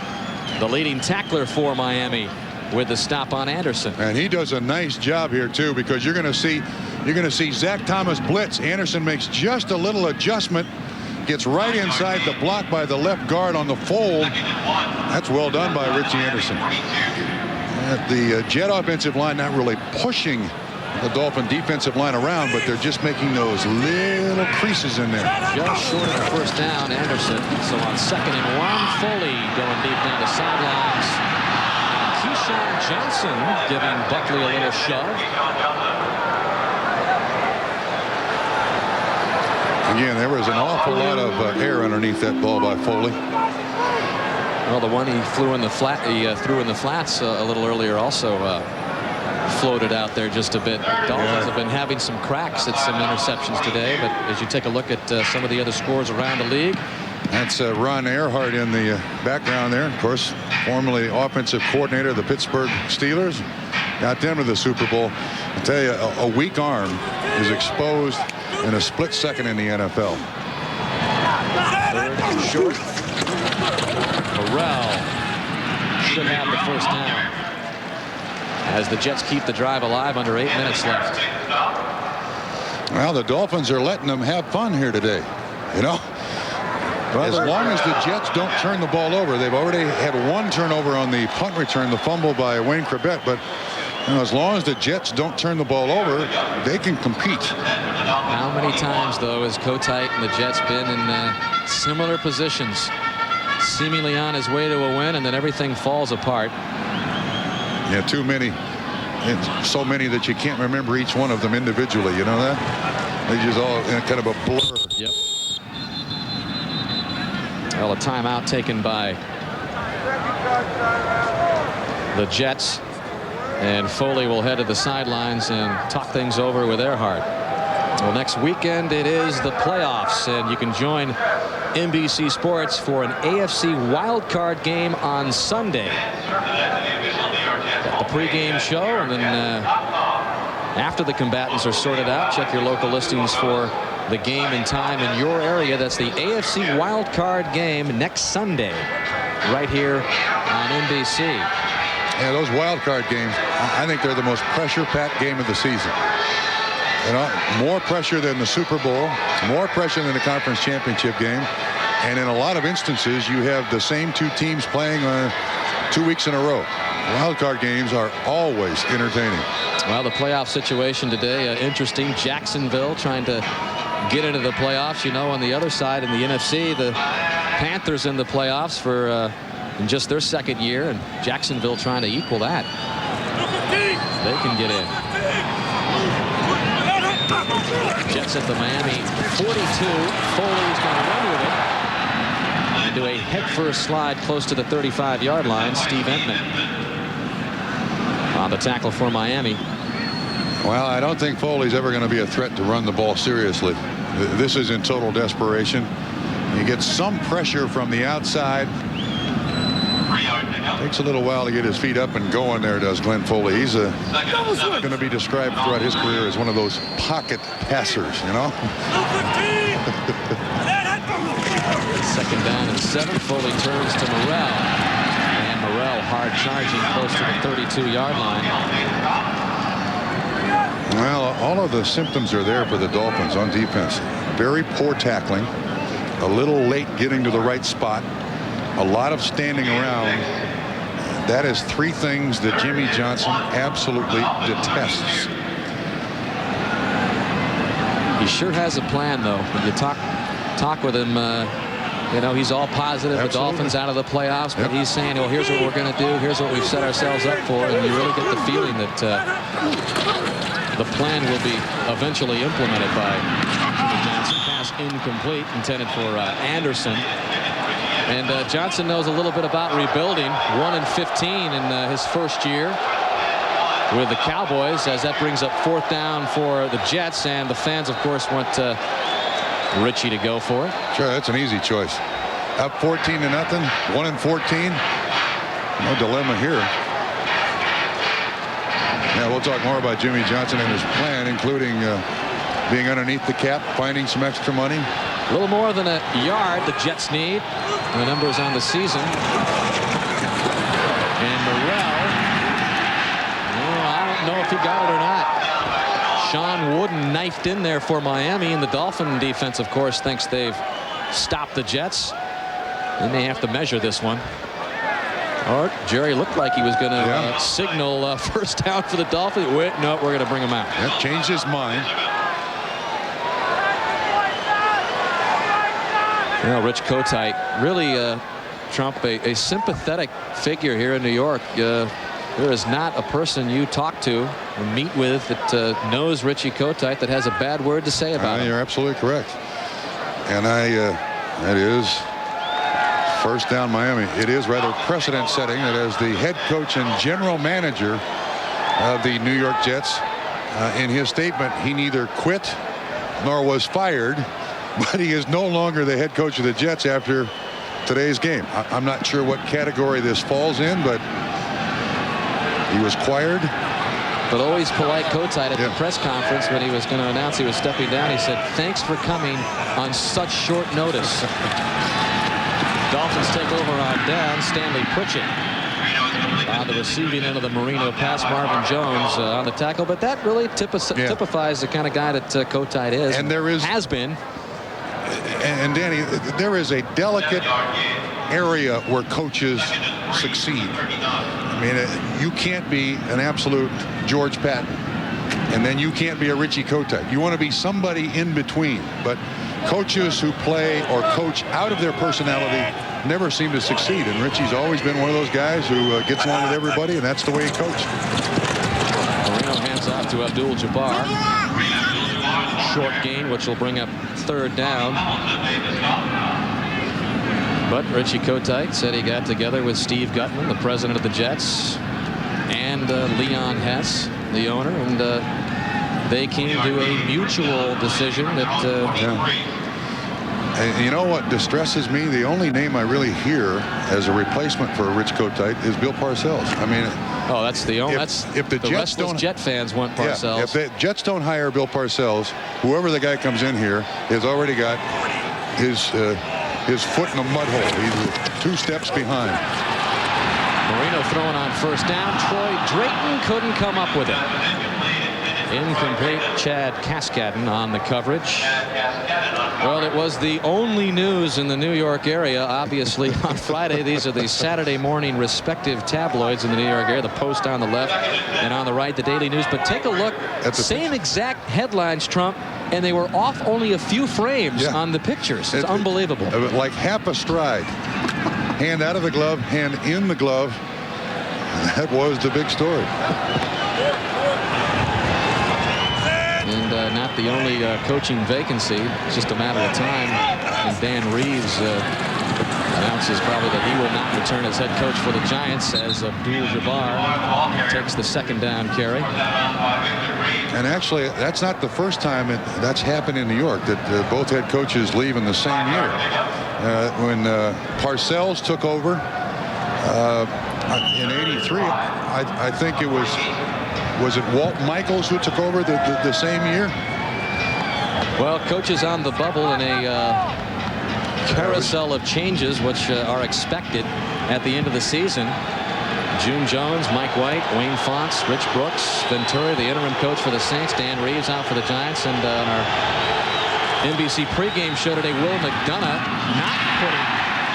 the leading tackler for Miami, with the stop on Anderson. And he does a nice job here too, because you're going to see Zach Thomas blitz. Anderson makes just a little adjustment, gets right inside the block by the left guard on the fold. That's well done by Richie Anderson. The Jet offensive line not really pushing the Dolphin defensive line around, but they're just making those little creases in there. Just short of the 1st down, Anderson. So on 2nd and 1, Foley going deep down the sidelines. Keyshawn Johnson giving Buckley a little shove. Again, there was an awful lot of air underneath that ball by Foley. Well, the one he threw in the flats a little earlier also floated out there just a bit. Dolphins have been having some cracks at some interceptions today, but as you take a look at some of the other scores around the league. That's Ron Earhart in the background there. Of course, formerly offensive coordinator of the Pittsburgh Steelers. got them to the Super Bowl. I tell you, a weak arm is exposed in a split second in the NFL. Third and short. Murrell should have the first down as the Jets keep the drive alive under 8 minutes left. Well, the Dolphins are letting them have fun here today. You know, as long as the Jets don't turn the ball over. They've already had one turnover on the punt return, the fumble by Wayne Corbett. But you know, as long as the Jets don't turn the ball over, they can compete. How many times, though, has Kotite and the Jets been in similar positions, seemingly on his way to a win, and then everything falls apart? Yeah, too many. It's so many that you can't remember each one of them individually. You know that? They just all in kind of a blur. Yep. Well, a timeout taken by the Jets, and Foley will head to the sidelines and talk things over with Earhart. Well, next weekend it is the playoffs, and you can join NBC Sports for an AFC wildcard game on Sunday. Got the pregame show, and then after the combatants are sorted out, check your local listings for the game and time in your area. That's the AFC wildcard game next Sunday, right here on NBC. Yeah, those wildcard games, I think they're the most pressure-packed game of the season. You know, more pressure than the Super Bowl, more pressure than the conference championship game, and in a lot of instances, you have the same two teams playing 2 weeks in a row. Wildcard games are always entertaining. Well, the playoff situation today, interesting. Jacksonville trying to get into the playoffs. You know, on the other side in the NFC, the Panthers in the playoffs for in just their second year, and Jacksonville trying to equal that. They can get in. Jets at the Miami 42. Foley's going to run with it. Into a head-first slide close to the 35-yard line. Steve Entman on the tackle for Miami. Well, I don't think Foley's ever going to be a threat to run the ball seriously. This is in total desperation. He gets some pressure from the outside. Takes a little while to get his feet up and going there, does Glenn Foley. He's going to be described throughout his career as one of those pocket passers, you know. Second down and 7. Foley turns to Murrell. And Murrell hard charging close to the 32-yard line. Well, all of the symptoms are there for the Dolphins on defense. Very poor tackling. A little late getting to the right spot. A lot of standing around. That is 3 things that Jimmy Johnson absolutely detests. He sure has a plan, though. When you talk with him, you know, he's all positive. Absolutely. The Dolphins out of the playoffs, but he's saying, well, here's what we're going to do. Here's what we've set ourselves up for. And you really get the feeling that the plan will be eventually implemented by Jimmy Johnson. Pass incomplete, intended for Anderson. And Johnson knows a little bit about rebuilding. 1-15 in his first year with the Cowboys, as that brings up 4th down for the Jets, and the fans, of course, want Richie to go for it. Sure, that's an easy choice. Up 14-0, 1-14. No dilemma here. Yeah, we'll talk more about Jimmy Johnson and his plan, including being underneath the cap, finding some extra money. A little more than a yard the Jets need. The numbers on the season. And Murrell, I don't know if he got it or not. Sean Wooden knifed in there for Miami, and the Dolphin defense, of course, thinks they've stopped the Jets. They may have to measure this one. Or Jerry looked like he was going to signal first down for the Dolphins. Wait, no, we're going to bring him out. That changed his mind. Well, Rich Kotite, really, Trump, a sympathetic figure here in New York. There is not a person you talk to or meet with that knows Richie Kotite that has a bad word to say about him. You're absolutely correct. And that is first down Miami. It is rather precedent setting that as the head coach and general manager of the New York Jets, in his statement, he neither quit nor was fired, but he is no longer the head coach of the Jets after today's game. I'm not sure what category this falls in, but he was but always polite Kotite at the press conference when he was going to announce he was stepping down. He said, "Thanks for coming on such short notice." Dolphins take over on down. Stanley Pritchett on the receiving end of the Marino pass. Marvin Jones on the tackle, but that really typifies the kind of guy that Kotite is. And has been. And Danny, there is a delicate area where coaches succeed. I mean, you can't be an absolute George Patton, and then you can't be a Richie Kotite. You want to be somebody in between. But coaches who play or coach out of their personality never seem to succeed. And Richie's always been one of those guys who gets along with everybody, and that's the way he coached. Marino hands off to Abdul-Jabbar. Short gain, which will bring up 3rd down. But Richie Kotite said he got together with Steve Gutman, the president of the Jets, and Leon Hess, the owner, and they came to a mutual decision that And you know what distresses me? The only name I really hear as a replacement for Rich Kotite is Bill Parcells. I mean, that's the only. If the Jets don't, Jet fans want Parcells. If the Jets don't hire Bill Parcells, whoever the guy comes in here has already got his foot in a mud hole. He's 2 steps behind. Marino throwing on 1st down. Troy Drayton couldn't come up with it. Incomplete. Chad Cascadden on the coverage. Well, it was the only news in the New York area, obviously, on Friday. These are the Saturday morning respective tabloids in the New York area. The Post on the left and on the right, the Daily News. But take a look. Same exact headlines, Trump, and they were off only a few frames on the pictures. It's unbelievable. Like half a stride. Hand out of the glove, hand in the glove. That was the big story. And not the only coaching vacancy. It's just a matter of time. And Dan Reeves announces probably that he will not return as head coach for the Giants as Abdul-Jabbar takes the 2nd down carry. And actually, that's not the first time that's happened in New York, that both head coaches leave in the same year. When Parcells took over in '83, I think it was it Walt Michaels who took over the same year? Well, coaches on the bubble in a carousel of changes which are expected at the end of the season. June Jones, Mike White, Wayne Fonts, Rich Brooks, Venturi, the interim coach for the Saints, Dan Reeves out for the Giants, and on our NBC pregame show today, Will McDonough not putting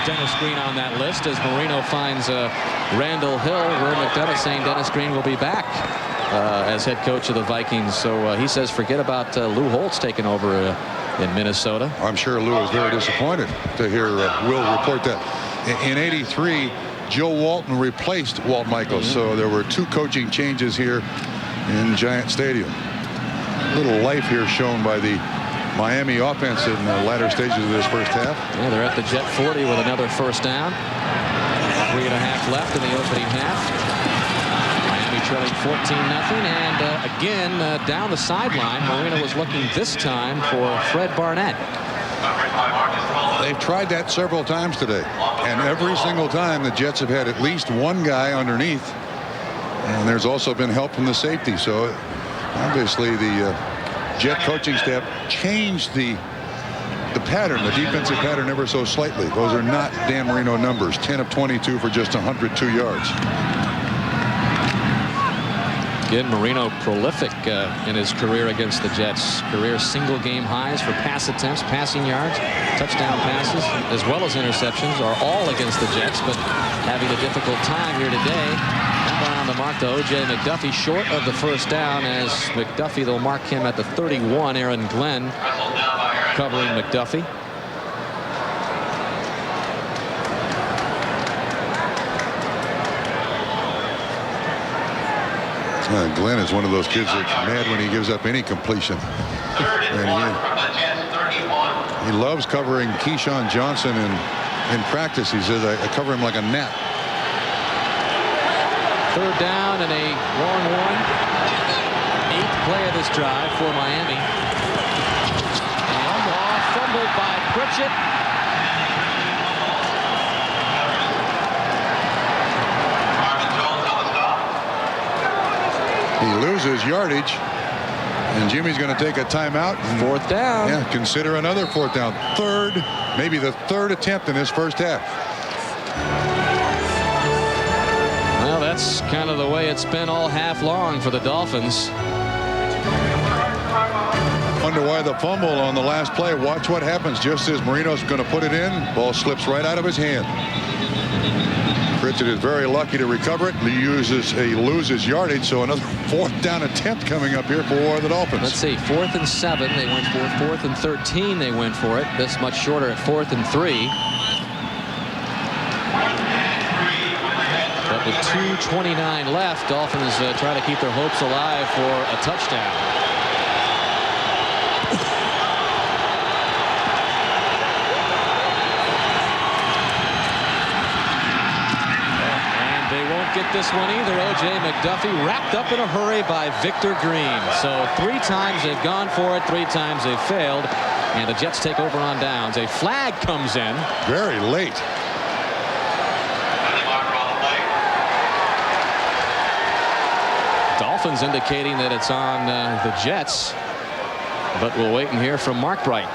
Dennis Green on that list as Marino finds Randall Hill. Will McDonough saying Dennis Green will be back as head coach of the Vikings. So he says forget about Lou Holtz taking over in Minnesota. I'm sure Lou was very disappointed to hear Will report that. In '83, Joe Walton replaced Walt Michaels. So there were 2 coaching changes here in Giant Stadium. A little life here shown by the Miami offense in the latter stages of this first half. Yeah, they're at the Jet 40 with another 1st down. 3.5 left in the opening half. Miami trailing 14-0. And again, down the sideline, Marino was looking this time for Fred Barnett. They've tried that several times today. And every single time the Jets have had at least one guy underneath. And there's also been help from the safety. So obviously the Jet coaching staff changed the pattern, the defensive pattern, ever so slightly. Those are not Dan Marino numbers. 10 of 22 for just 102 yards. Again, Marino prolific in his career against the Jets. Career single game highs for pass attempts, passing yards, touchdown passes, as well as interceptions are all against the Jets, but having a difficult time here today. Number on the mark to O.J. McDuffie, short of the 1st down, as McDuffie, they'll mark him at the 31. Aaron Glenn covering McDuffie. Glenn is one of those kids that's mad when he gives up any completion. And he loves covering Keyshawn Johnson in practice. He says, I cover him like a gnat. 3rd down and a long one. 8th play of this drive for Miami. And fumbled by Pritchett. He loses yardage, and Jimmy's going to take a timeout. Fourth down. Yeah, consider another fourth down. Third, maybe the third attempt in this first half. Well, that's kind of the way it's been all half long for the Dolphins. Wonder why the fumble on the last play. Watch what happens just as Marino's going to put it in. Ball slips right out of his hand. Pritchett is very lucky to recover it. He loses yardage, so another fourth down attempt coming up here for the Dolphins. Let's see, 4th and 7 they went for it. 4th and 13 they went for it. This much shorter at 4th and 3. But with 2:29 left, Dolphins try to keep their hopes alive for a touchdown. Get this one either. O.J. McDuffie wrapped up in a hurry by Victor Green. So 3 times they've gone for it, 3 times they've failed, and the Jets take over on downs. A flag comes in. Very late. Dolphins indicating that it's on the Jets, but we'll wait and hear from Mark Bright.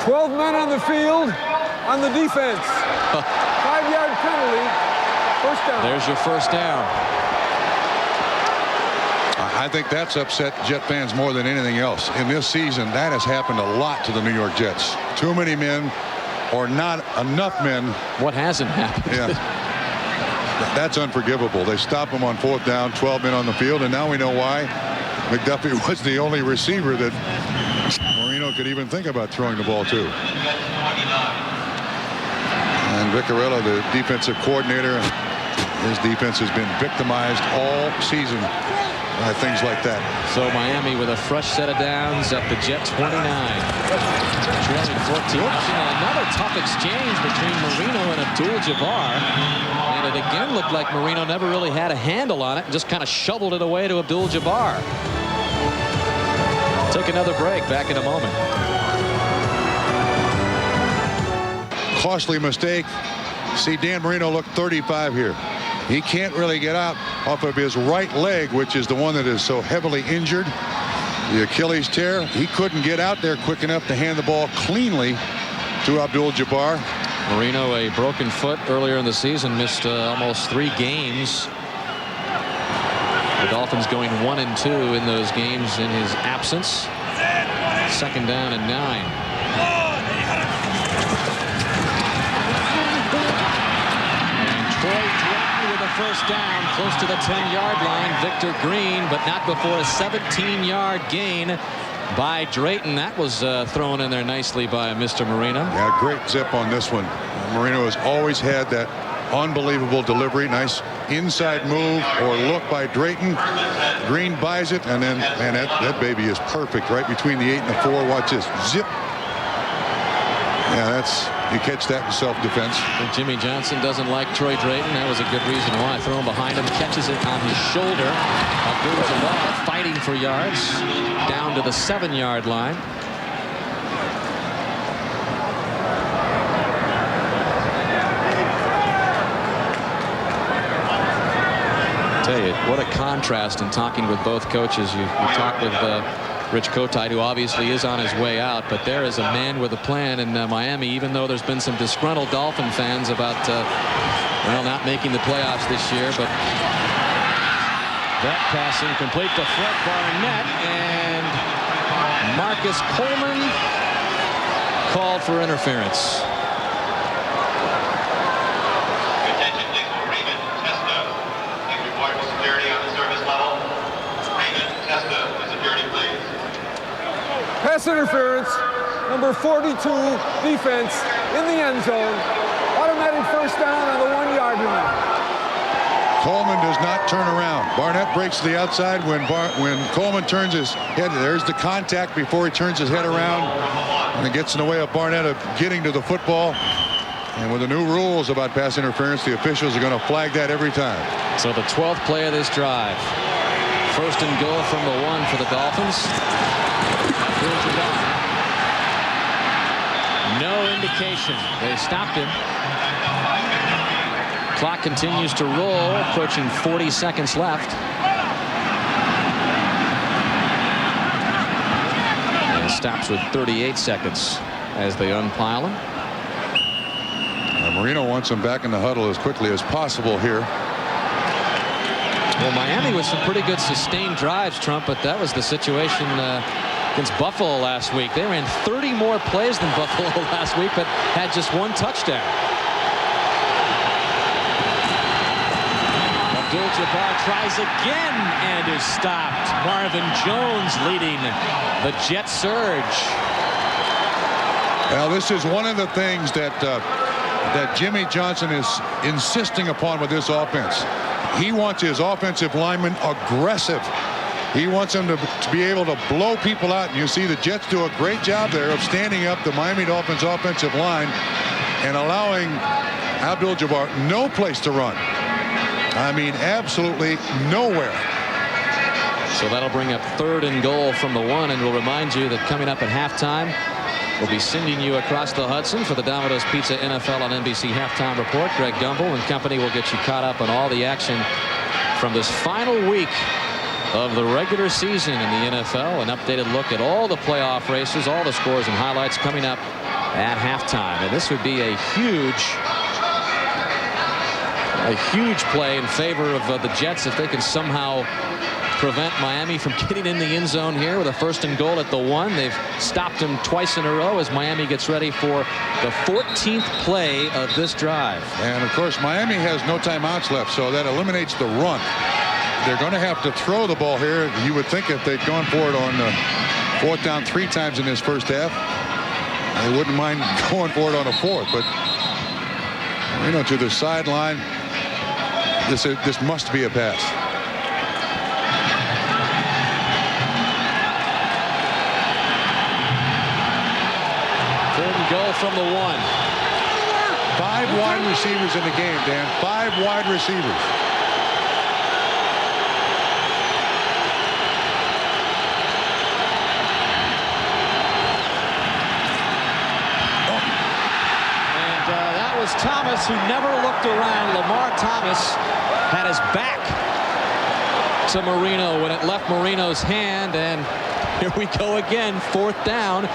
12 men on the field on the defense. 5-yard penalty. First down. There's your first down. I think that's upset Jet fans more than anything else. In this season, that has happened a lot to the New York Jets. Too many men or not enough men. What hasn't happened? Yeah. That's unforgivable. They stop him on 4th down, 12 men on the field, and now we know why. McDuffie was the only receiver that Marino could even think about throwing the ball to. And Vicarella, the defensive coordinator, his defense has been victimized all season by things like that. So Miami with a fresh set of downs at the Jet 29. Trailing 14. Another tough exchange between Marino and Abdul-Jabbar. And it again looked like Marino never really had a handle on it and just kind of shoveled it away to Abdul-Jabbar. Take another break. Back in a moment. Costly mistake. See, Dan Marino looked 35 here. He can't really get out off of his right leg, which is the one that is so heavily injured. The Achilles tear. He couldn't get out there quick enough to hand the ball cleanly to Abdul-Jabbar. Marino, a broken foot earlier in the season, missed almost 3 games. The Dolphins going 1-2 in those games in his absence. 2nd down and 9. First down, close to the 10-yard line. Victor Green, but not before a 17-yard gain by Drayton. That was thrown in there nicely by Mr. Marino. Yeah, great zip on this one. Marino has always had that unbelievable delivery. Nice inside move or look by Drayton. Green buys it, and then, man, that baby is perfect right between the 8 and the 4. Watch this. Zip. Yeah, that's, you catch that in self-defense. Jimmy Johnson doesn't like Troy Drayton. That was a good reason why. Throw him behind him, catches it on his shoulder. Abdul-Jabbar fighting for yards down to the 7-yard line. Tell you, what a contrast in talking with both coaches. You talk with Rich Kotite, who obviously is on his way out, but there is a man with a plan in Miami, even though there's been some disgruntled Dolphin fans about well, not making the playoffs this year. But that pass incomplete to Fred Barnett, and Marcus Coleman called for interference. Pass interference, number 42, defense, in the end zone. Automatic first down on the 1-yard line. Coleman does not turn around. Barnett breaks to the outside. When Coleman turns his head, there's the contact before he turns his head around, and it gets in the way of Barnett of getting to the football. And with the new rules about pass interference, the officials are going to flag that every time. So the 12th play of this drive. First and goal from the 1 for the Dolphins. No indication. They stopped him. Clock continues to roll, approaching 40 seconds left. And stops with 38 seconds as they unpile him. Marino wants him back in the huddle as quickly as possible here. Well, Miami with some pretty good sustained drives, Trump, but that was the situation against Buffalo last week. They ran 30 more plays than Buffalo last week, but had just one touchdown. Abdul-Jabbar tries again and is stopped. Marvin Jones leading the Jet surge. Now, this is one of the things that Jimmy Johnson is insisting upon with this offense. He wants his offensive linemen aggressive. He wants them to be able to blow people out. And you see the Jets do a great job there of standing up the Miami Dolphins offensive line and allowing Abdul-Jabbar no place to run. I mean, absolutely nowhere. So that'll bring up 3rd and goal from the 1, and we'll remind you that coming up at halftime, we'll be sending you across the Hudson for the Domino's Pizza NFL on NBC halftime report. Greg Gumbel and company will get you caught up on all the action from this final week of the regular season in the NFL. An updated look at all the playoff races, all the scores and highlights coming up at halftime. And this would be a huge play in favor of the Jets if they can somehow prevent Miami from getting in the end zone here with a 1st and goal at the 1. They've stopped them twice in a row as Miami gets ready for the 14th play of this drive. And of course, Miami has no timeouts left, so that eliminates the run. They're going to have to throw the ball here. You would think if they'd gone for it on 4th down 3 times in this first half, they wouldn't mind going for it on a 4th. But to the sideline, this must be a pass. 3rd and goal from the 1. 5 wide receivers in the game, Dan. 5 wide receivers. Thomas, who never looked around. Lamar Thomas had his back to Marino when it left Marino's hand, and here we go again. 4th down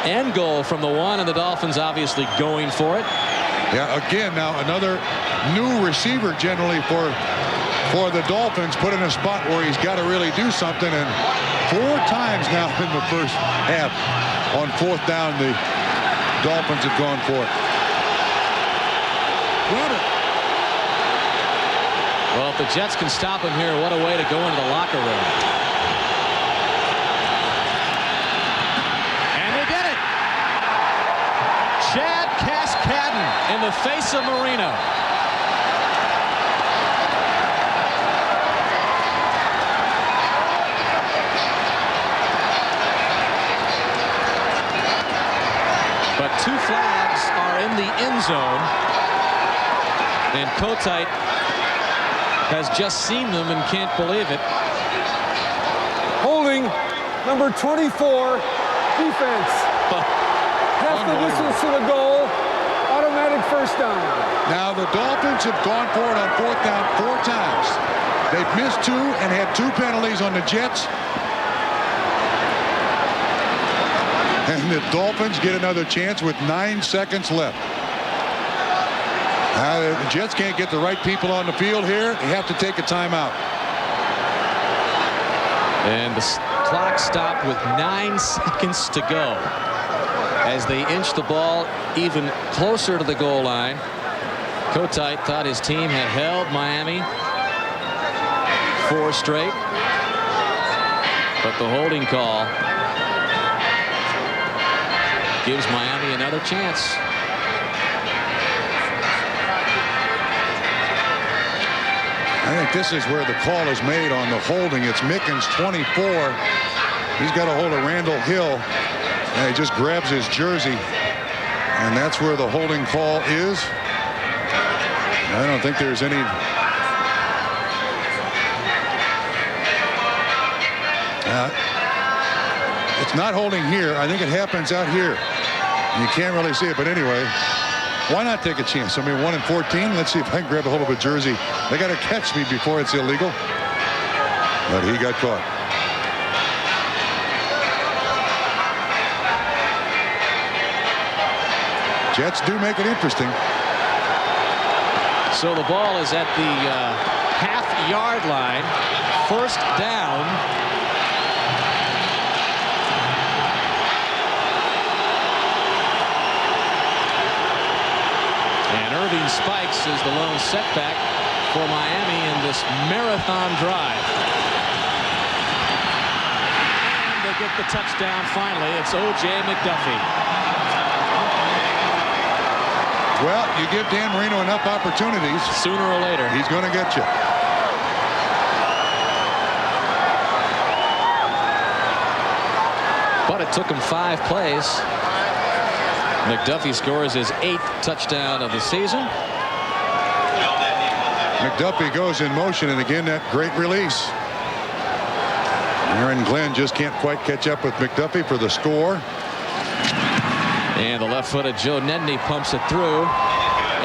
and goal from the 1, and the Dolphins obviously going for it. Yeah, again, now another new receiver generally for the Dolphins, put in a spot where he's got to really do something, and 4 times now in the first half on 4th down the Dolphins have gone for it. Well, if the Jets can stop him here, what a way to go into the locker room. And they did it. Chad Cascadden in the face of Marino. But 2 flags are in the end zone. And Kotite has just seen them and can't believe it. Holding number 24, defense. Half the distance to the goal, automatic 1st down. Now the Dolphins have gone for it on 4th down 4 times. They've missed 2 and had 2 penalties on the Jets. And the Dolphins get another chance with 9 seconds left. The Jets can't get the right people on the field here. They have to take a timeout. And the clock stopped with 9 seconds to go as they inch the ball even closer to the goal line. Kotite thought his team had held Miami 4 straight, but the holding call gives Miami another chance. I think this is where the call is made on the holding. It's Mickens, 24. He's got a hold of Randall Hill, and he just grabs his jersey, and that's where the holding call is. I don't think there's any. It's not holding here. I think it happens out here. You can't really see it, but anyway, why not take a chance? I mean, 1 in 14. Let's see if I can grab a hold of a jersey. They got to catch me before it's illegal. But he got caught. Jets do make it interesting. So the ball is at the half-yard line. First down. And Irving Spikes is the lone setback for Miami in this marathon drive. And they get the touchdown finally. It's O.J. McDuffie. Well, you give Dan Marino enough opportunities. Sooner or later. He's going to get you. But it took him 5 plays. McDuffie scores his 8th touchdown of the season. McDuffie goes in motion, and again, that great release. Aaron Glenn just can't quite catch up with McDuffie for the score. And the left-footed Joe Nedney pumps it through.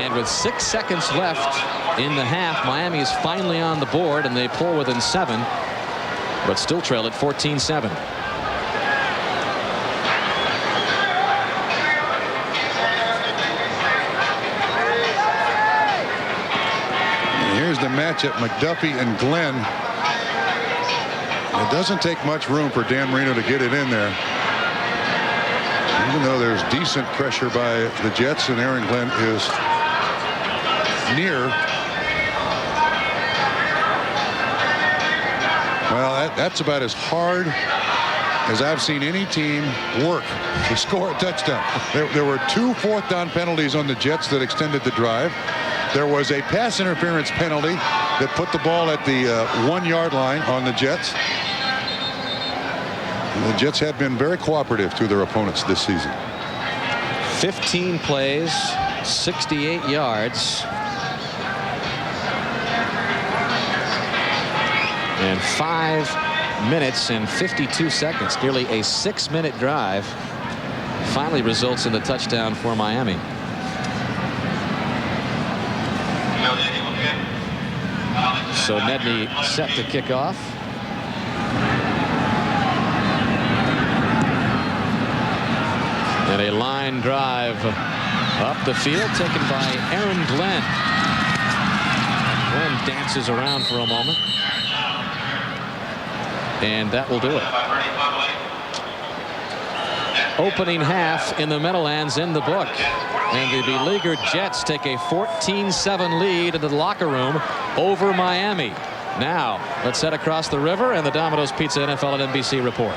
And with 6 seconds left in the half, Miami is finally on the board, and they pull within 7, but still trail at 14-7. Here's the matchup, McDuffie and Glenn. It doesn't take much room for Dan Marino to get it in there. Even though there's decent pressure by the Jets, and Aaron Glenn is near. Well, that's about as hard as I've seen any team work to score a touchdown. There were 2 fourth-down penalties on the Jets that extended the drive. There was a pass interference penalty that put the ball at the 1-yard line on the Jets. The Jets have been very cooperative to their opponents this season. 15 plays, 68 yards. And 5 minutes and 52 seconds. Nearly a 6-minute drive. Finally results in the touchdown for Miami. So Nedney set to kick off. And a line drive up the field taken by Aaron Glenn. Glenn dances around for a moment. And that will do it. Opening half in the Meadowlands in the book. And the beleaguered Jets take a 14-7 lead into the locker room over Miami. Now, let's head across the river and the Domino's Pizza NFL and NBC report.